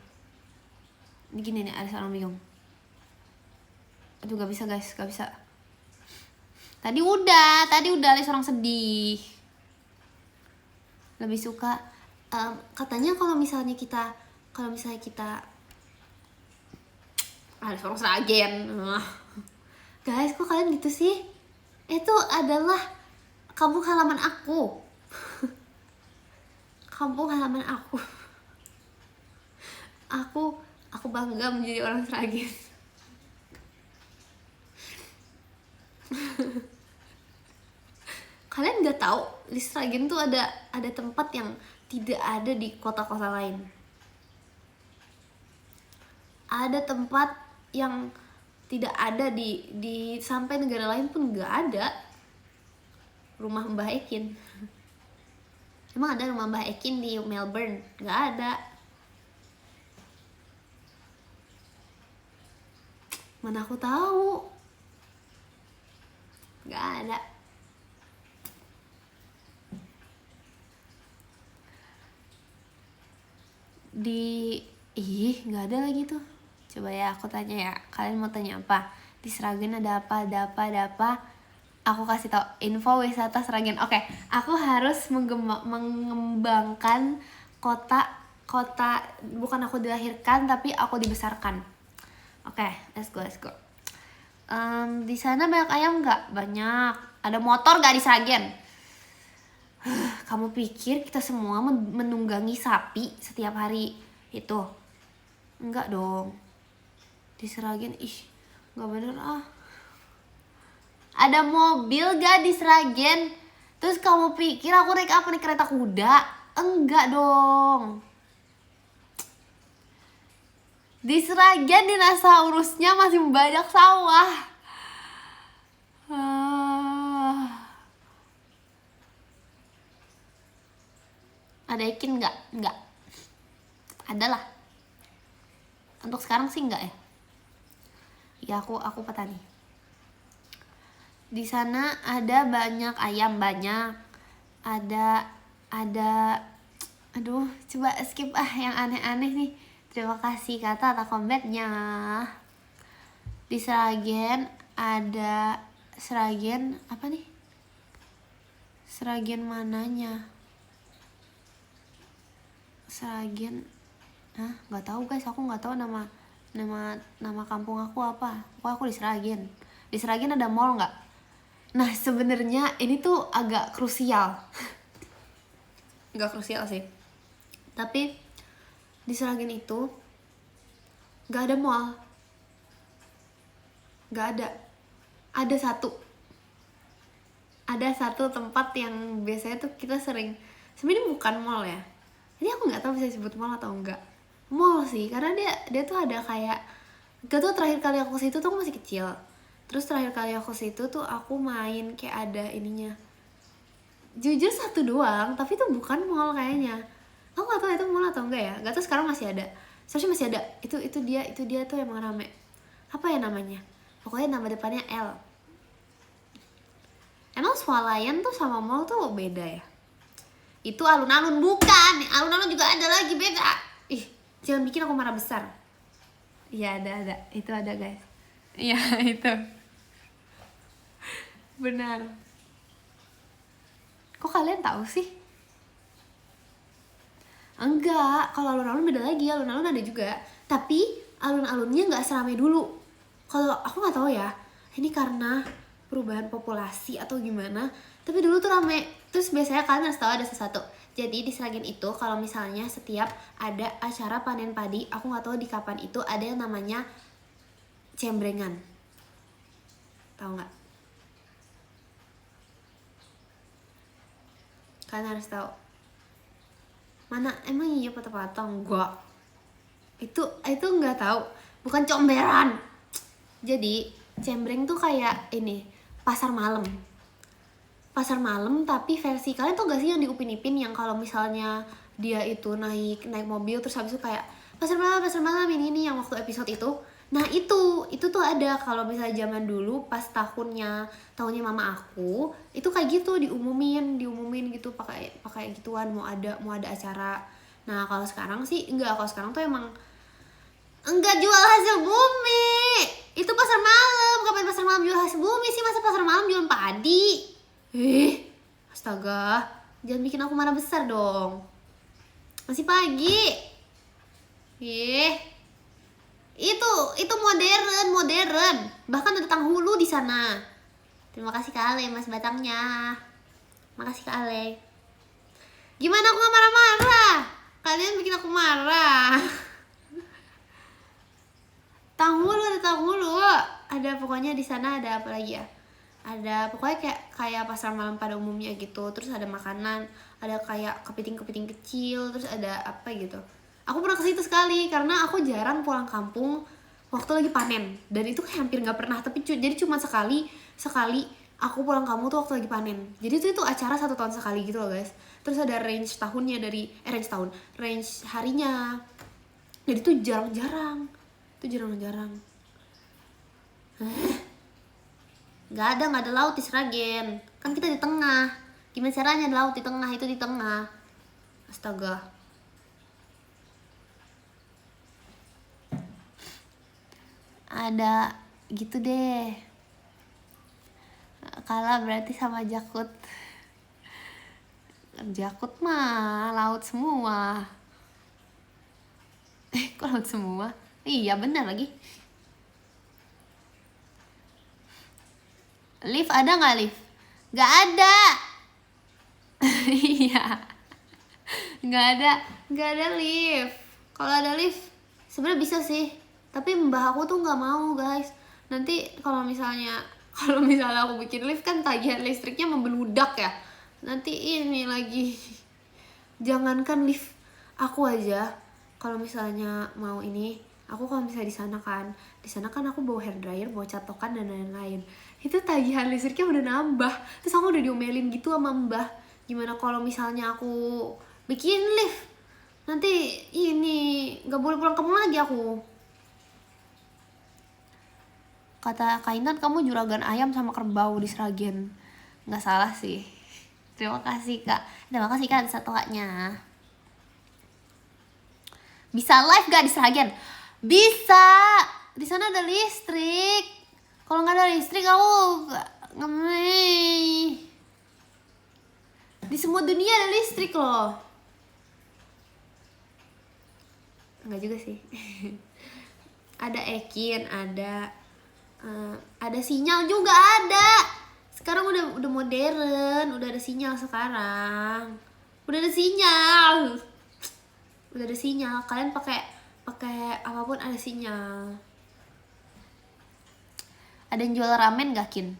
Speaker 1: Ini gini nih alis orang bingung. Aduh gak bisa guys, gak bisa. Tadi udah alis orang sedih. Lebih suka katanya kalau misalnya kita alis orang seragen. Guys, kok kalian gitu sih? Itu adalah kampung halaman aku. kampung halaman aku. Aku bangga menjadi orang Sragen. Kalian nggak tahu di Sragen tuh ada tempat yang tidak ada di kota-kota lain. Ada tempat yang tidak ada di sampai negara lain pun nggak ada. Rumah Mbah Ekin. Emang ada rumah Mbah Ekin di Melbourne? Nggak ada. Mana aku tahu. Nggak ada. Nggak ada lagi tuh. Coba ya aku tanya ya, kalian mau tanya apa? Di Sragen ada apa? Aku kasih tau info wisata Sragen. Oke, aku harus mengembangkan kota bukan aku dilahirkan tapi aku dibesarkan. Oke, let's go. Di sana banyak ayam nggak? Banyak. Ada motor nggak di Sragen? Kamu pikir kita semua menunggangi sapi setiap hari itu? Enggak dong. Di Sragen, nggak bener ah. Ada mobil gak di Sragen? Terus kamu pikir aku naik apa nih, kereta kuda? Enggak dong. Di Sragen dinosaurusnya masih banyak sawah. Ada Ekin nggak? Nggak. Ada lah. Untuk sekarang sih nggak ya. Ya aku petani. Di sana ada banyak ayam, banyak. Ada aduh, coba skip yang aneh-aneh nih. Terima kasih kata combatnya. Di Sragen ada Sragen apa nih? Sragen mananya? Sragen, nggak tahu guys, aku nggak tahu nama kampung aku apa. Pokoknya aku di Sragen. Di Sragen ada mall nggak? Nah sebenarnya ini tuh agak krusial. Nggak krusial sih. Tapi di Sragen itu nggak ada mall. Nggak ada. Ada satu tempat yang biasanya tuh kita sering. Sebenarnya bukan mall ya. Jadi aku nggak tahu bisa disebut mall atau enggak. Mall sih, karena dia tuh ada kayak, gak tuh terakhir kali aku situ tuh aku masih kecil. Terus terakhir kali aku situ tuh aku main kayak ada ininya. Jujur satu doang, tapi itu bukan mall kayaknya. Aku nggak tahu itu mall atau enggak ya. Gak tahu sekarang masih ada. Seharusnya masih ada. Itu dia tuh emang rame. Apa ya namanya? Pokoknya nama depannya L. Emang swalayan tuh sama mall tuh beda ya? Itu alun-alun, bukan. Alun-alun juga ada lagi, beda. Jangan bikin aku marah besar. Iya ada. Itu ada guys. Iya itu. Benar. Kok kalian tahu sih? Enggak, kalau alun-alun beda lagi. Alun-alun ada juga. Tapi alun-alunnya nggak seramai dulu. Kalau aku nggak tahu ya. Ini karena perubahan populasi atau gimana. Tapi dulu tuh rame. Terus biasanya kalian harus tahu ada sesuatu. Jadi di Sragen itu kalau misalnya setiap ada acara panen padi, aku nggak tahu di kapan itu ada yang namanya cembrengan. Tahu nggak? Kalian harus tahu. Mana emang iya patah-patah? Enggak. Itu nggak tahu. Bukan comberan. Jadi cembreng tuh kayak ini, pasar malam tapi versi kalian tuh gak sih yang di Upin Ipin yang kalau misalnya dia itu naik mobil terus habis itu kayak pasar malam ini yang waktu episode itu. Nah itu tuh ada kalau misalnya zaman dulu pas tahunnya mama aku itu kayak gitu diumumin gitu pakai gituan mau ada acara. Nah kalau sekarang sih enggak, kalau sekarang tuh emang enggak jual hasil bumi. Itu pasar malam, kapan pasar malam jual hasil bumi sih, masa pasar malam jual padi? Astaga, jangan bikin aku marah besar dong. Masih pagi. Itu modern. Bahkan ada tanghulu di sana. Terima kasih Kak Ale, Mas Batangnya. Makasih Kak Ale. Gimana aku nggak marah-marah? Kalian bikin aku marah. Tahu mulu. Ada pokoknya di sana ada apa lagi ya? Ada pokoknya kayak pasar malam pada umumnya gitu. Terus ada makanan, ada kayak kepiting-kepiting kecil, terus ada apa gitu. Aku pernah ke situ sekali karena aku jarang pulang kampung waktu lagi panen. Dan itu kayak hampir nggak pernah, tapi jadi cuma sekali aku pulang kampung tuh waktu lagi panen. Jadi itu acara 1 tahun sekali gitu loh guys. Terus ada range tahunnya dari range harinya. Jadi tuh jarang-jarang. Nggak ada laut di Sragen. Kan kita di tengah. Gimana caranya ada laut di tengah? Itu di tengah. Astaga. Ada gitu deh. Kalah berarti sama Jakut. Jakut mah laut semua. Kok laut semua? Iya benar lagi. Lift ada nggak lift? Nggak ada. Iya. Nggak ada lift. Kalau ada lift sebenarnya bisa sih. Tapi mbah aku tuh nggak mau guys. Nanti kalau misalnya aku bikin lift kan tagihan listriknya membeludak ya. Nanti ini lagi. Jangankan lift, aku aja kalau misalnya mau ini, aku kalau misalnya di sana kan aku bawa hair dryer, bawa catokan dan lain-lain. Itu tagihan listriknya udah nambah. Terus aku udah diomelin gitu sama mbah. Gimana kalau misalnya aku bikin lift? Nanti ini nggak boleh pulang kampung lagi aku. Kata Kainan, kamu juragan ayam sama kerbau di Sragen. Nggak salah sih. Terima kasih kak satu haknya. Bisa live gak di Sragen? Bisa. Di sana ada listrik. Kalau nggak ada listrik aku ngemei. Di semua dunia ada listrik loh. Enggak juga sih. Ada Ekin, ada sinyal juga ada. Sekarang udah modern, udah ada sinyal sekarang. Udah ada sinyal. Kalian pakai apapun ada sinyal. Ada yang jual ramen gak Kin?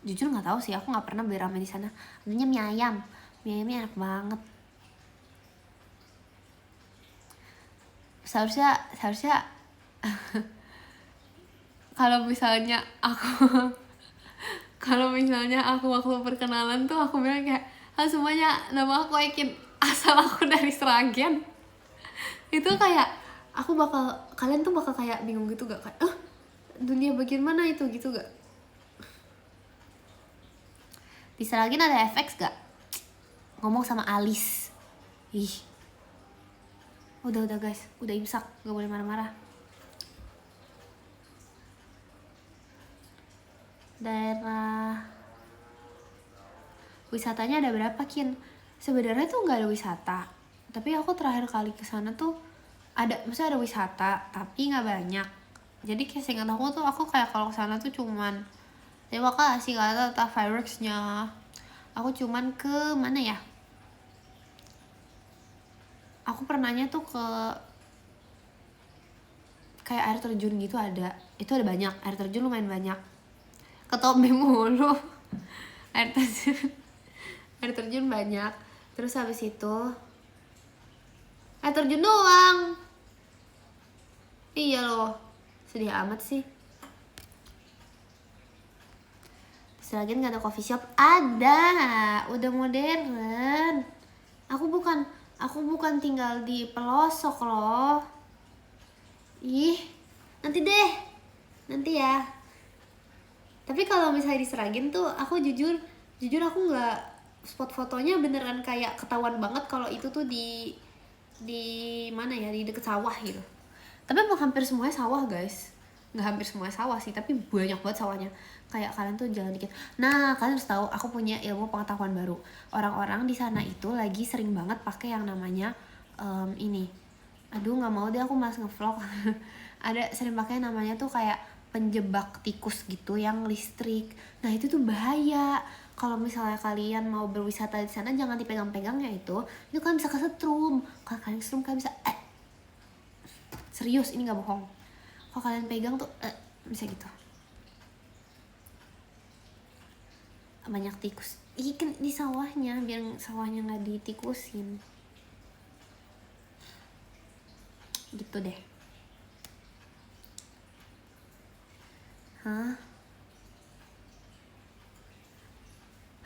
Speaker 1: Jujur nggak tahu sih, aku nggak pernah beli ramen di sana. Adanya mie ayamnya enak banget. Seharusnya kalau misalnya aku waktu perkenalan tuh aku bilang kayak, semuanya nama aku Ekin, asal aku dari Sragen. Itu kayak kalian tuh bakal kayak bingung gitu gak, kayak dunia bagian mana itu gitu gak? Di Sragen ada FX gak? Ngomong sama Alis. Ih, udah guys, udah imsak, gak boleh marah-marah. Daerah wisatanya ada berapa Kin? Sebenarnya tuh nggak ada wisata, tapi aku terakhir kali kesana tuh maksudnya ada wisata tapi nggak banyak. Jadi kayak seingat aku kayak kalau kesana tuh cuman terima kasih kata fireworksnya. Aku cuman ke mana ya? Aku pernahnya tuh ke kayak air terjun gitu ada. Itu ada banyak, air terjun lumayan banyak. Ke Tombe mulu. Air terjun banyak. Terus habis itu air terjun doang. Iya loh, sedih amat sih. Lagi nggak ada coffee shop? Ada, udah modern. Aku bukan tinggal di pelosok loh. Ih, nanti ya. Tapi kalau misalnya di Sragen tuh aku jujur aku nggak, spot fotonya beneran kayak ketahuan banget kalau itu tuh di mana ya, di deket sawah gitu. Tapi hampir semuanya sawah guys. Nggak hampir semuanya sawah sih, tapi banyak banget sawahnya. Kayak kalian tuh jalan dikit. Nah, kalian harus tahu, aku punya ilmu pengetahuan baru. Orang-orang di sana itu lagi sering banget pakai yang namanya ini. Aduh, nggak mau deh aku mas ngevlog. Ada sering pakai namanya tuh kayak penjebak tikus gitu yang listrik. Nah, itu tuh bahaya. kalau misalnya kalian mau berwisata di sana jangan dipegang-pegang ya, itu kan bisa kesetrum. Kalau kalian setrum kalian bisa serius, ini nggak bohong. Kalau kalian pegang tuh bisa gitu. Banyak tikus. Ikan di sawahnya, biar sawahnya nggak ditikusin. Gitu deh. Hah?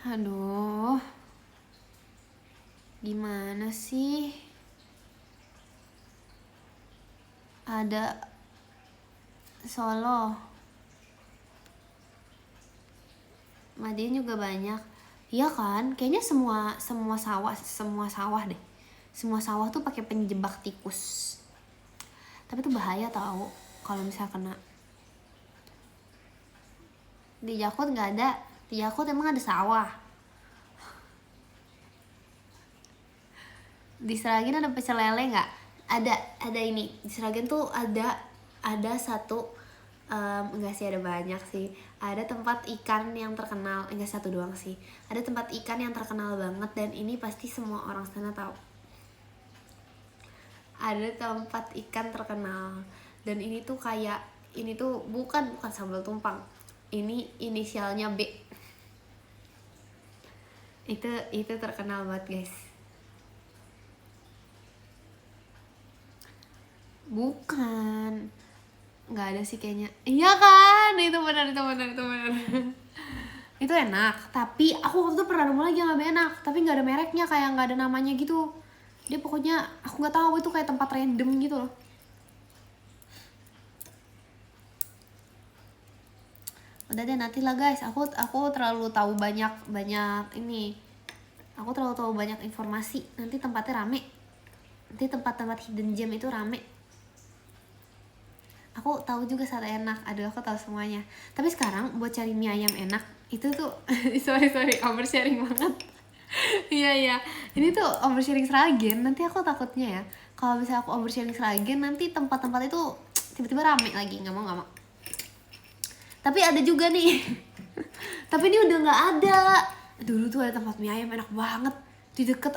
Speaker 1: Aduh. Gimana sih? Ada Solo. Madiun juga banyak. Iya kan? Kayaknya semua sawah deh. Semua sawah tuh pakai penjebak tikus. Tapi itu bahaya tau kalau misalnya kena. Di Jakut nggak ada. Di Jakut emang ada sawah. Di Seragen ada pecel lele nggak? Ada ini. Di Seragen tuh ada satu, enggak sih, ada banyak sih. Ada tempat ikan yang terkenal, enggak satu doang sih. Ada tempat ikan yang terkenal banget dan ini pasti semua orang sana tahu. Ada tempat ikan terkenal dan ini tuh bukan sambal tumpang. Ini inisialnya B. Itu terkenal banget, guys. Bukan, nggak ada sih kayaknya. Iya kan, itu benar. Itu enak, tapi aku waktu itu pernah nemu lagi yang lebih enak, tapi nggak ada mereknya, kayak nggak ada namanya gitu. Dia pokoknya aku nggak tahu, itu kayak tempat random gitu loh. Udah deh, nanti lah guys. Aku terlalu tahu banyak ini. Aku terlalu tahu banyak informasi. Nanti tempatnya rame. Nanti tempat-tempat hidden gem itu rame. Aku tahu juga sate enak. Aduh, aku tahu semuanya. Tapi sekarang buat cari mie ayam enak itu tuh sorry oversharing banget. Iya. Ini tuh oversharing Seragen. Nanti aku takutnya ya, kalau misalnya aku oversharing Seragen, nanti tempat-tempat itu tiba-tiba rame lagi. Nggak mau. Tapi ada juga nih. Tapi ini udah nggak ada. Dulu tuh ada tempat mie ayam enak banget di deket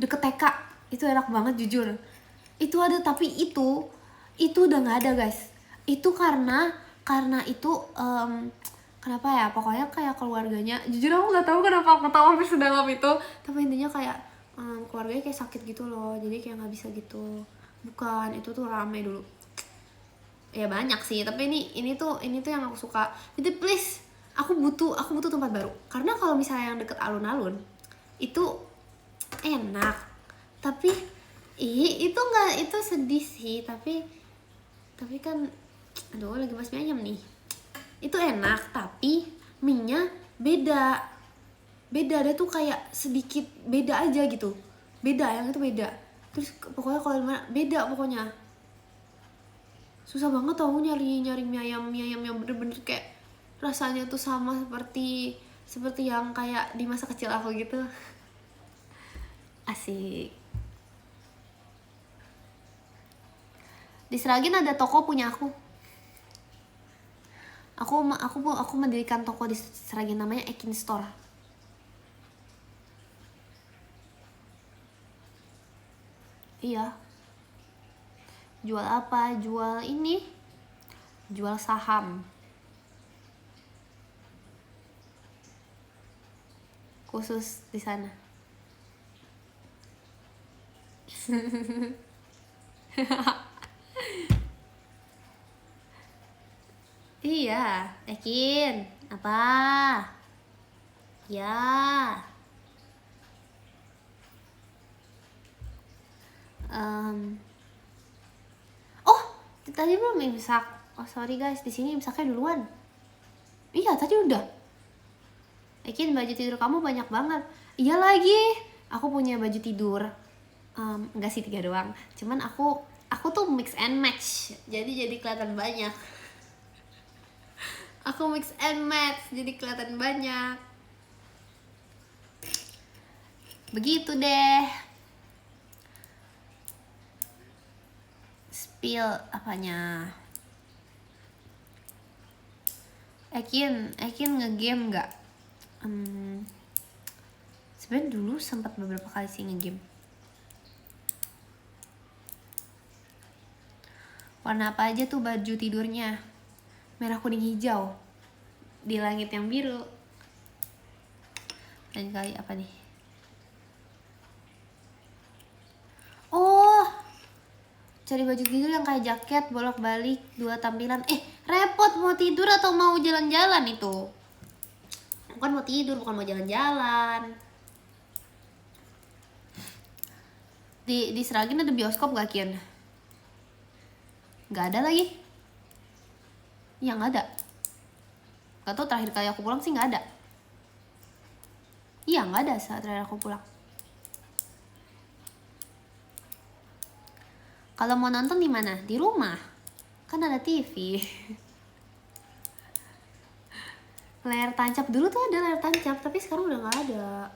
Speaker 1: deket TK. Itu enak banget jujur. Itu ada, tapi itu udah nggak ada guys. Itu karena itu kenapa ya, pokoknya kayak keluarganya, jujur aku nggak tahu kenapa aku tahu sampai sedalam itu, tapi intinya kayak keluarganya kayak sakit gitu loh, jadi kayak nggak bisa gitu. Bukan, itu tuh rame dulu ya, banyak sih, tapi ini tuh yang aku suka. Jadi please, aku butuh tempat baru, karena kalau misalnya yang deket alun-alun itu enak, tapi itu nggak, itu sedih sih, tapi kan aduh, lagi pas mie ayam nih. Itu enak, tapi mie-nya beda ada tuh, kayak sedikit beda aja gitu, yang itu beda. Terus pokoknya kalau beda, pokoknya susah banget tau nyari mie ayam yang bener-bener kayak rasanya tuh sama seperti yang kayak di masa kecil aku gitu. Asik. Di Seragen ada toko punya aku. Aku mendirikan toko di Seragen, namanya Ekin Store. Iya. Jual apa? Jual saham. Khusus di sana. Iya, Ekin. Apa? Ya. Oh, tadi belum imsak. Oh sorry guys, di sini imsaknya duluan. Iya, tadi udah. Ekin, baju tidur kamu banyak banget. Iya lagi, aku punya baju tidur. Enggak sih, 3 doang. Cuman aku tuh mix and match, jadi kelihatan banyak. Aku mix and match, jadi kelihatan banyak. Begitu deh. Spill apanya? Ekin ngegame nggak? Sebenarnya dulu sempat beberapa kali sih nge-game. Warna apa aja tuh baju tidurnya? Merah, kuning, hijau. Di langit yang biru. Lain kali apa nih? Oh, cari baju tidur yang kayak jaket bolak-balik 2 tampilan. Repot mau tidur atau mau jalan-jalan itu? Bukan mau tidur, bukan mau jalan-jalan. Di Seragen ada bioskop gak, Kian? Gak ada lagi. Iya gak ada. Gak tau terakhir kali aku pulang sih gak ada. Iya gak ada saat terakhir aku pulang. Kalau mau nonton di mana? Di rumah. Kan ada TV. Layar tancap dulu tuh ada layar tancap, tapi sekarang udah nggak ada.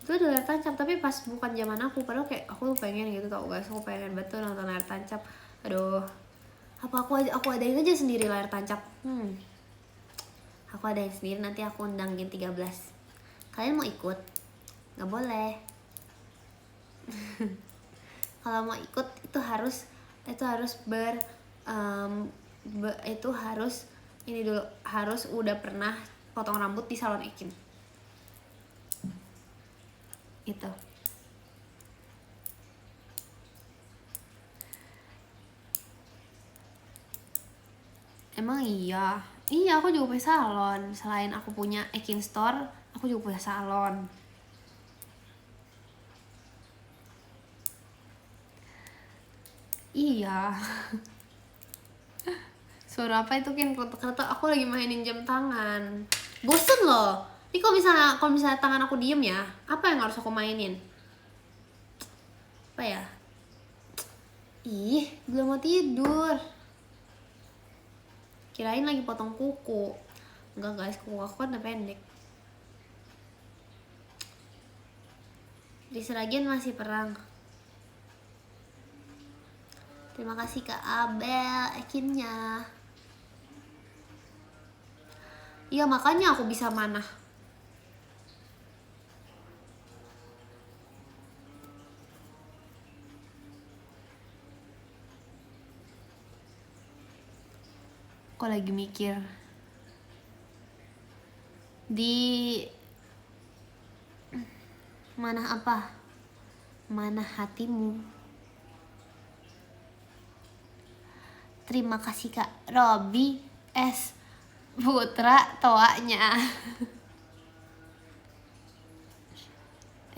Speaker 1: Itu ada layar tancap tapi pas bukan zaman aku, padahal kayak aku tuh pengen gitu tau guys, aku pengen betul nonton layar tancap. Aduh, apa aku adain aja sendiri layar tancap. Aku adain sendiri, nanti aku undang Gen 13. Kalian mau ikut? Nggak boleh. Kalau mau ikut itu harus ini dulu, harus udah pernah potong rambut di salon Ekin. Itu. Emang iya aku juga punya salon. Selain aku punya Ekin Store, aku juga punya salon. Iya. Suara apa itu, Kin? Kata aku lagi mainin jam tangan. Bosen loh. Ini kalau misalnya tangan aku diem ya, apa yang harus aku mainin? Apa ya? Ih, belum mau tidur. Kirain lagi potong kuku. Enggak guys, kuku aku kan udah pendek. Di Seragen masih perang. Terima kasih Kak Abel Ekinnya. Iya makanya aku bisa manah. Kok lagi mikir di mana apa? Mana hatimu? Terima kasih Kak Robi S Putra toanya.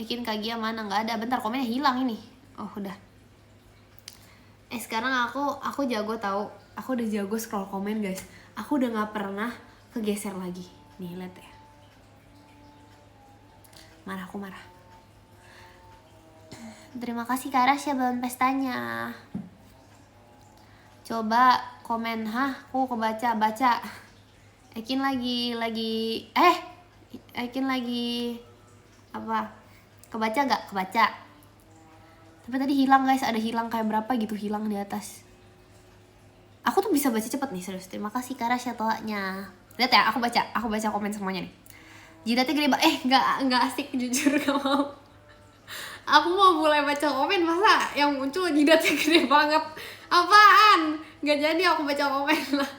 Speaker 1: Ekin Kagia mana? Nggak ada. Bentar, komennya hilang ini. Oh udah. Sekarang aku jago tahu. Aku udah jago scroll komen guys. Aku udah nggak pernah kegeser lagi. Nih lihat ya. Aku marah. Terima kasih Kak Rasya balon pestanya. Coba komen, aku kebaca. Ekin lagi Ekin lagi apa? Kebaca gak? Kebaca. Tapi tadi hilang guys, ada hilang kayak berapa gitu, hilang di atas. Aku tuh bisa baca cepet nih, serius. Terima kasih Kara Syatoanya. Lihat ya, aku baca komen semuanya nih. Jidatnya gede banget. Nggak asik jujur, gak mau. Aku mau mulai baca komen, masa yang muncul jidatnya gede banget. Apaan? Nggak jadi aku baca komen lah.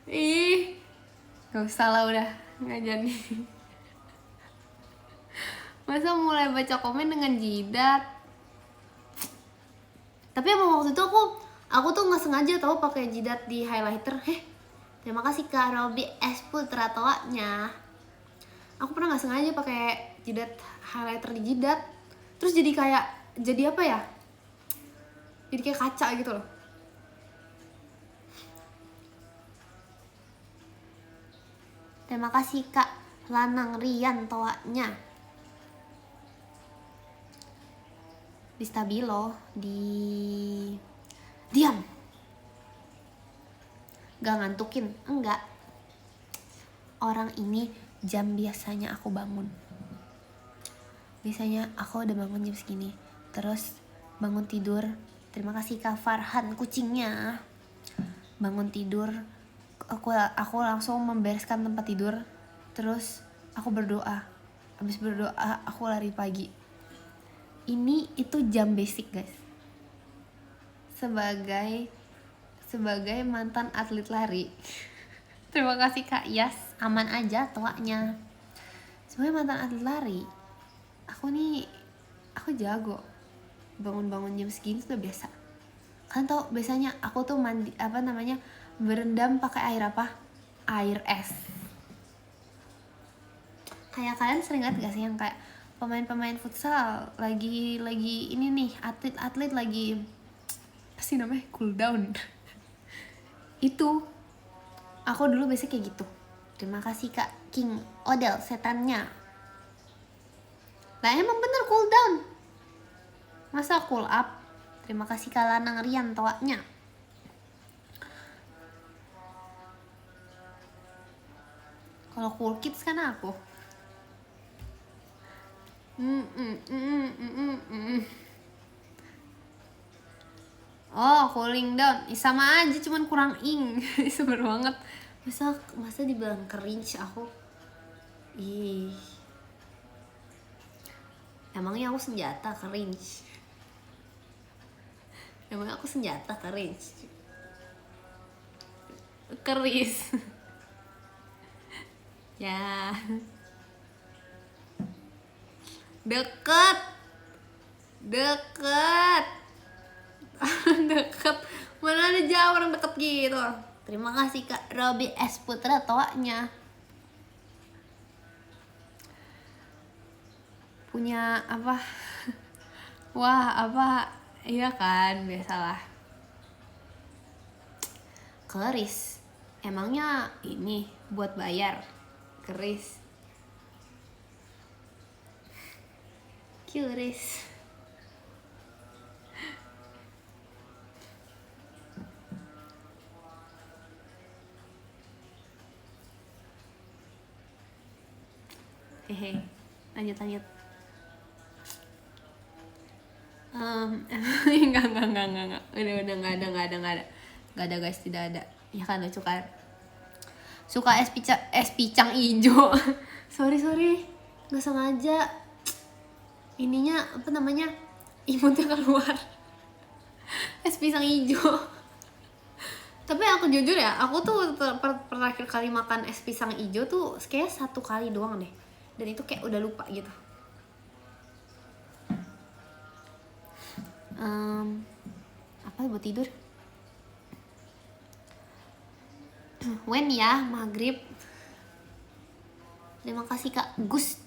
Speaker 1: Ih, gak usah lah udah, nggak jadi. Masa mulai baca komen dengan jidat? Tapi emang waktu itu aku tuh nggak sengaja tahu pakai jidat di highlighter. Terima kasih Kak Robi S Putra toanya. Aku pernah nggak sengaja pakai jidat highlighter di jidat, terus jadi apa ya? Jadi kayak kaca gitu loh. Terima kasih Kak Lanang Rian toanya. Di stabilo, diam. Gak ngantukin, enggak. Orang ini jam biasanya aku bangun. Biasanya aku udah bangun jam segini. Terus bangun tidur. Terima kasih Kak Farhan kucingnya. Bangun tidur, aku langsung membereskan tempat tidur. Terus Aku berdoa. Habis berdoa aku lari pagi. Ini itu jam basic guys. Sebagai mantan atlet lari. Terima kasih Kak Yas, aman aja toaknya. Sebagai mantan atlet lari, aku jago. Bangun-bangun jam segini tuh udah biasa. Kan tau biasanya aku tuh mandi berendam pakai air apa? Air es. Kayak kalian sering lihat gak sih yang kayak pemain-pemain futsal lagi ini nih, atlet lagi pasti namanya cool down. Itu aku dulu biasanya kayak gitu. Terima kasih Kak King Odell setannya. Lah emang bener cool down. Masa cool up? Terima kasih Kak Lanang Rian toaknya. Kalau cool kids kan aku. Oh, cooling down. Sama aja, cuman kurang ing. Seber banget. Masa dibilang cringe aku. Ih. Emangnya aku senjata cringe. Emangnya aku senjata cringe. Keris. Ya. Deket. Deket. Mana ada jauh orang deket gitu. Terima kasih Kak Robi S Putra toaknya. Punya apa? Wah, apa? Iya kan, biasalah. Keris. Emangnya ini buat bayar? Keris. Keris. Hehe. Lanjut. Enggak. Udah nggak ada guys, tidak ada. Ya kan lucu kan. Suka es picang ijo. sorry nggak sengaja. Ininya apa namanya, imutnya keluar. Es pisang ijo. Tapi aku jujur ya, aku tuh terakhir kali makan es pisang ijo tuh kayak 1 kali doang deh. Dan itu kayak udah lupa gitu. Apa buat tidur? When ya maghrib. Terima kasih Kak Gus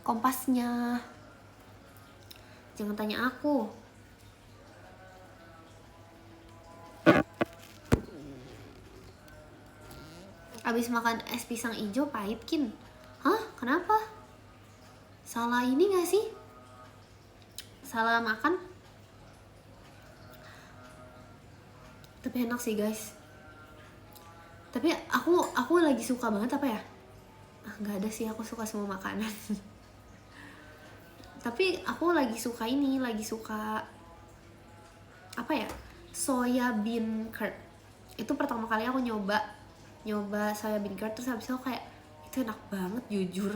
Speaker 1: kompasnya. Jangan tanya aku. Abis makan es pisang ijo pahit Kin. Hah? Kenapa? Salah ini gak sih? Salah makan? Tapi enak sih guys. Tapi aku lagi suka banget apa ya? Gak ada sih, aku suka semua makanan. Tapi aku lagi suka apa ya? Soya bean curd. Itu pertama kali aku nyoba soya bean curd, terus habis itu kayak itu enak banget jujur.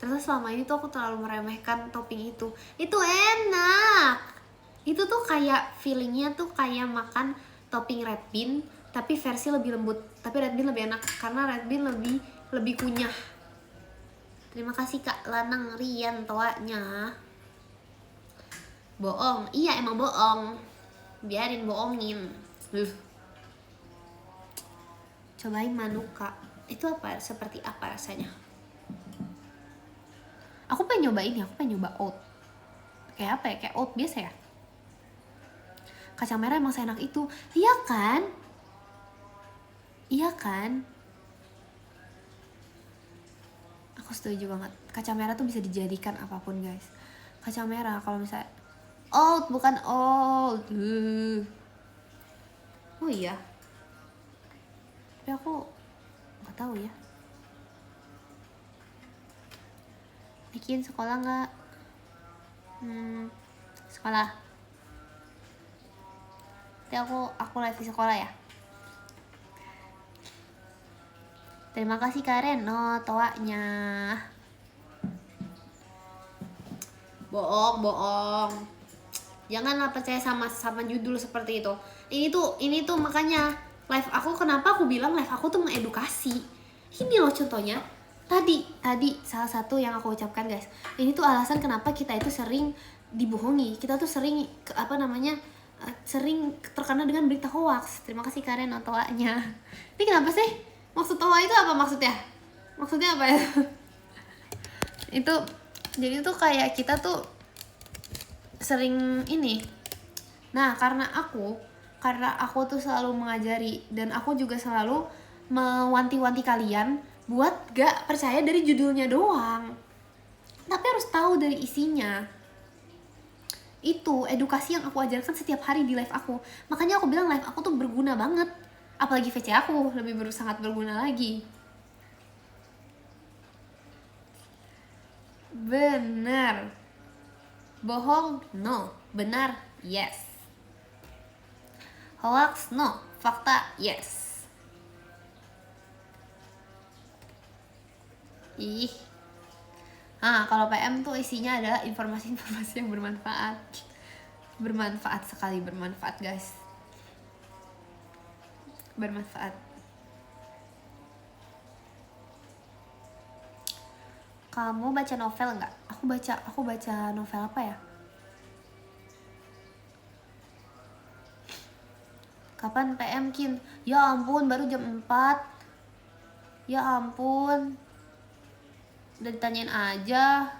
Speaker 1: Ternyata selama ini tuh aku terlalu meremehkan topping itu. Itu enak. Itu tuh kayak feelingnya tuh kayak makan topping red bean tapi versi lebih lembut. Tapi red bean lebih enak karena red bean lebih kunyah. Terima kasih Kak Lanang Rian toanya. Bohong. Iya emang bohong. Biarin bohongin. Cobain manuka. Itu apa? Seperti apa rasanya? Aku pengen nyoba oat. Kayak apa ya? Kayak oat biasa ya? Kacang merah emang seenak itu. Iya kan? Aku setuju banget. Kacang merah tuh bisa dijadikan apapun guys. Kacang merah kalau misalnya oat bukan oat. Oh iya. Tapi aku nggak tahu ya. Bikin sekolah nggak? Sekolah. Tapi aku live di sekolah ya. Terima kasih Kak Reno toanya. Bohong. Janganlah percaya sama judul seperti itu. Ini tuh makanya live aku, kenapa aku bilang live aku tuh mengedukasi. Ini loh contohnya. Tadi salah satu yang aku ucapkan guys. Ini tuh alasan kenapa kita itu sering dibohongi. Kita tuh sering sering terkena dengan berita hoax. Terima kasih Karen toanya. Ini kenapa sih? Maksud toa itu apa maksudnya? Maksudnya apa ya? Itu jadi tuh kayak kita tuh sering ini. Nah, karena aku tuh selalu mengajari dan aku juga selalu mewanti-wanti kalian buat gak percaya dari judulnya doang, tapi harus tahu dari isinya. Itu edukasi yang aku ajarkan setiap hari di live aku. Makanya aku bilang live aku tuh berguna banget. Apalagi VC aku sangat berguna lagi. Benar. Bohong? No. Benar? Yes. Hoax? No. Fakta? Yes. Ih. Kalau PM tuh isinya adalah informasi-informasi yang bermanfaat. Bermanfaat sekali, bermanfaat guys. Bermanfaat. Kamu baca novel nggak? Aku baca novel apa ya? Kapan PM Kin? Ya ampun, baru jam 4. Ya ampun. Udah ditanyain aja.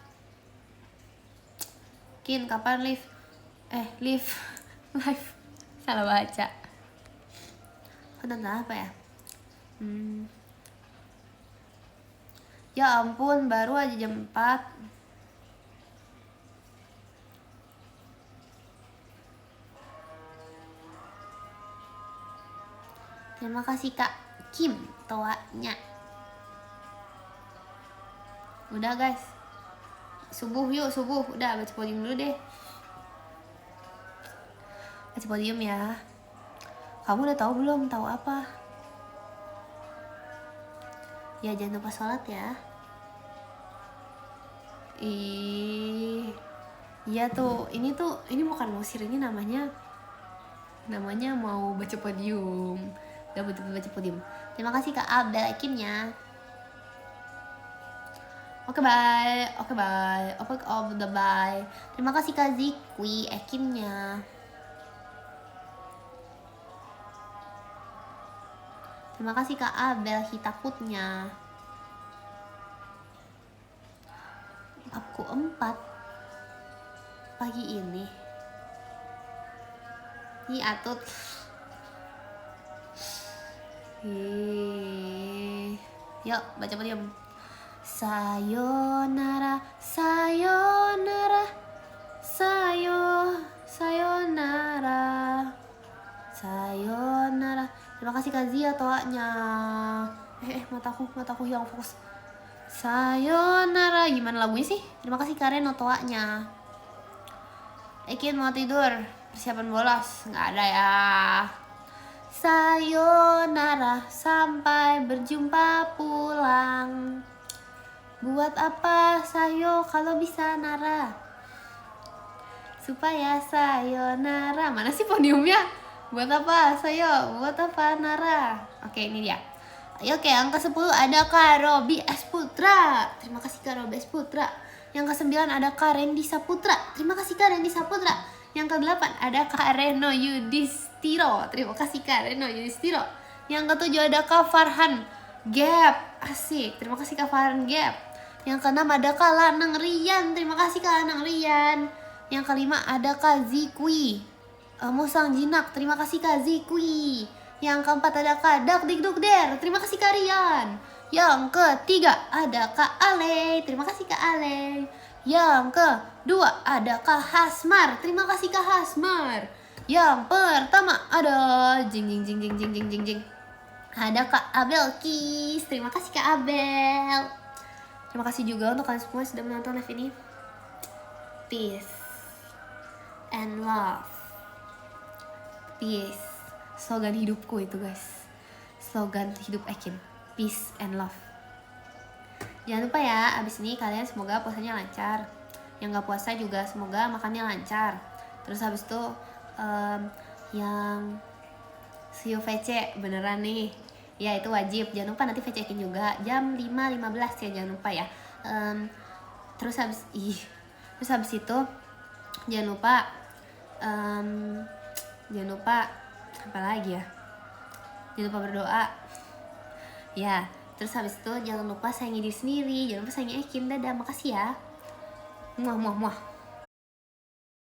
Speaker 1: Kin, kapan live? Live. Salah baca. Tentang apa ya? Ya ampun, baru aja jam 4. Terima kasih Kak Kim toanya. Udah guys, subuh yuk, subuh. Udah, baca podium dulu deh. Baca podium ya. Kamu udah tahu belum? Tahu apa? Ya jangan lupa sholat ya. Iya tuh, ini bukan ngusir, ini namanya mau baca podium. Udah betul-betul baca podium. Terima kasih Kak Abdel Kimnya. Oke bye. Udah bye. Terima kasih Kak Zikwi Ekimnya. Terima kasih Kak Abel Hitakutnya. Babku 4 pagi ini. Ih Atut. Yuk baca podium. Sayonara, sayonara, sayonara, sayonara. Terima kasih Kak Zia toanya. Mataku hilang fokus. Sayonara, gimana lagunya sih? Terima kasih Karen toanya. Ekin mau tidur, persiapan bolos, nggak ada ya. Sayonara, sampai berjumpa pulang. Buat apa sayo kalau bisa nara? Supaya sayonara. Mana sih podiumnya? Buat apa sayo? Buat apa nara? Oke, ini dia. Ayo ke angka 10 ada Kak Robi S Putra. Terima kasih Kak Robi S Putra. Yang ke 9 ada Kak Rendi Saputra. Terima kasih Kak Rendi Saputra. Yang ke 8 ada Kak Reno Yudhistiro. Terima kasih Kak Reno Yudhistiro. Yang ke 7 ada Kak Farhan Gap. Asik. Terima kasih Kak Farhan Gap. Yang ke 6 ada Kak Lanang Rian. Terima kasih Kak Lanang Rian. Yang ke 5 ada Kak Zikwi Musang Jinak. Terima kasih Kak Zikwi. Yang ke 4 ada Kak Dak Dik Duk Der. Terima kasih Kak Rian. Yang ke 3 ada Kak Ale. Terima kasih Kak Ale. Yang ke 2 ada Kak Hasmar. Terima kasih Kak Hasmar. Yang pertama ada jing. Ada Kak Abel Kis. Terima kasih Kak Abel. Terima kasih juga untuk kalian semua yang sudah menonton live ini. Peace and love. Peace. Slogan hidupku itu guys. Slogan hidup Ekin. peace and love. Jangan lupa ya, abis ini kalian semoga puasanya lancar. Yang gak puasa juga semoga makannya lancar. Terus habis itu yang siu VC beneran nih, ya itu wajib. Jangan lupa nanti VC-in juga jam 5.15 ya, jangan lupa ya. Terus habis itu jangan lupa apa lagi ya? Jangan lupa berdoa. Ya, terus habis itu jangan lupa sayangi diri sendiri, jangan lupa sayangi Ekin. Dadah, makasih ya. Muah muah muah.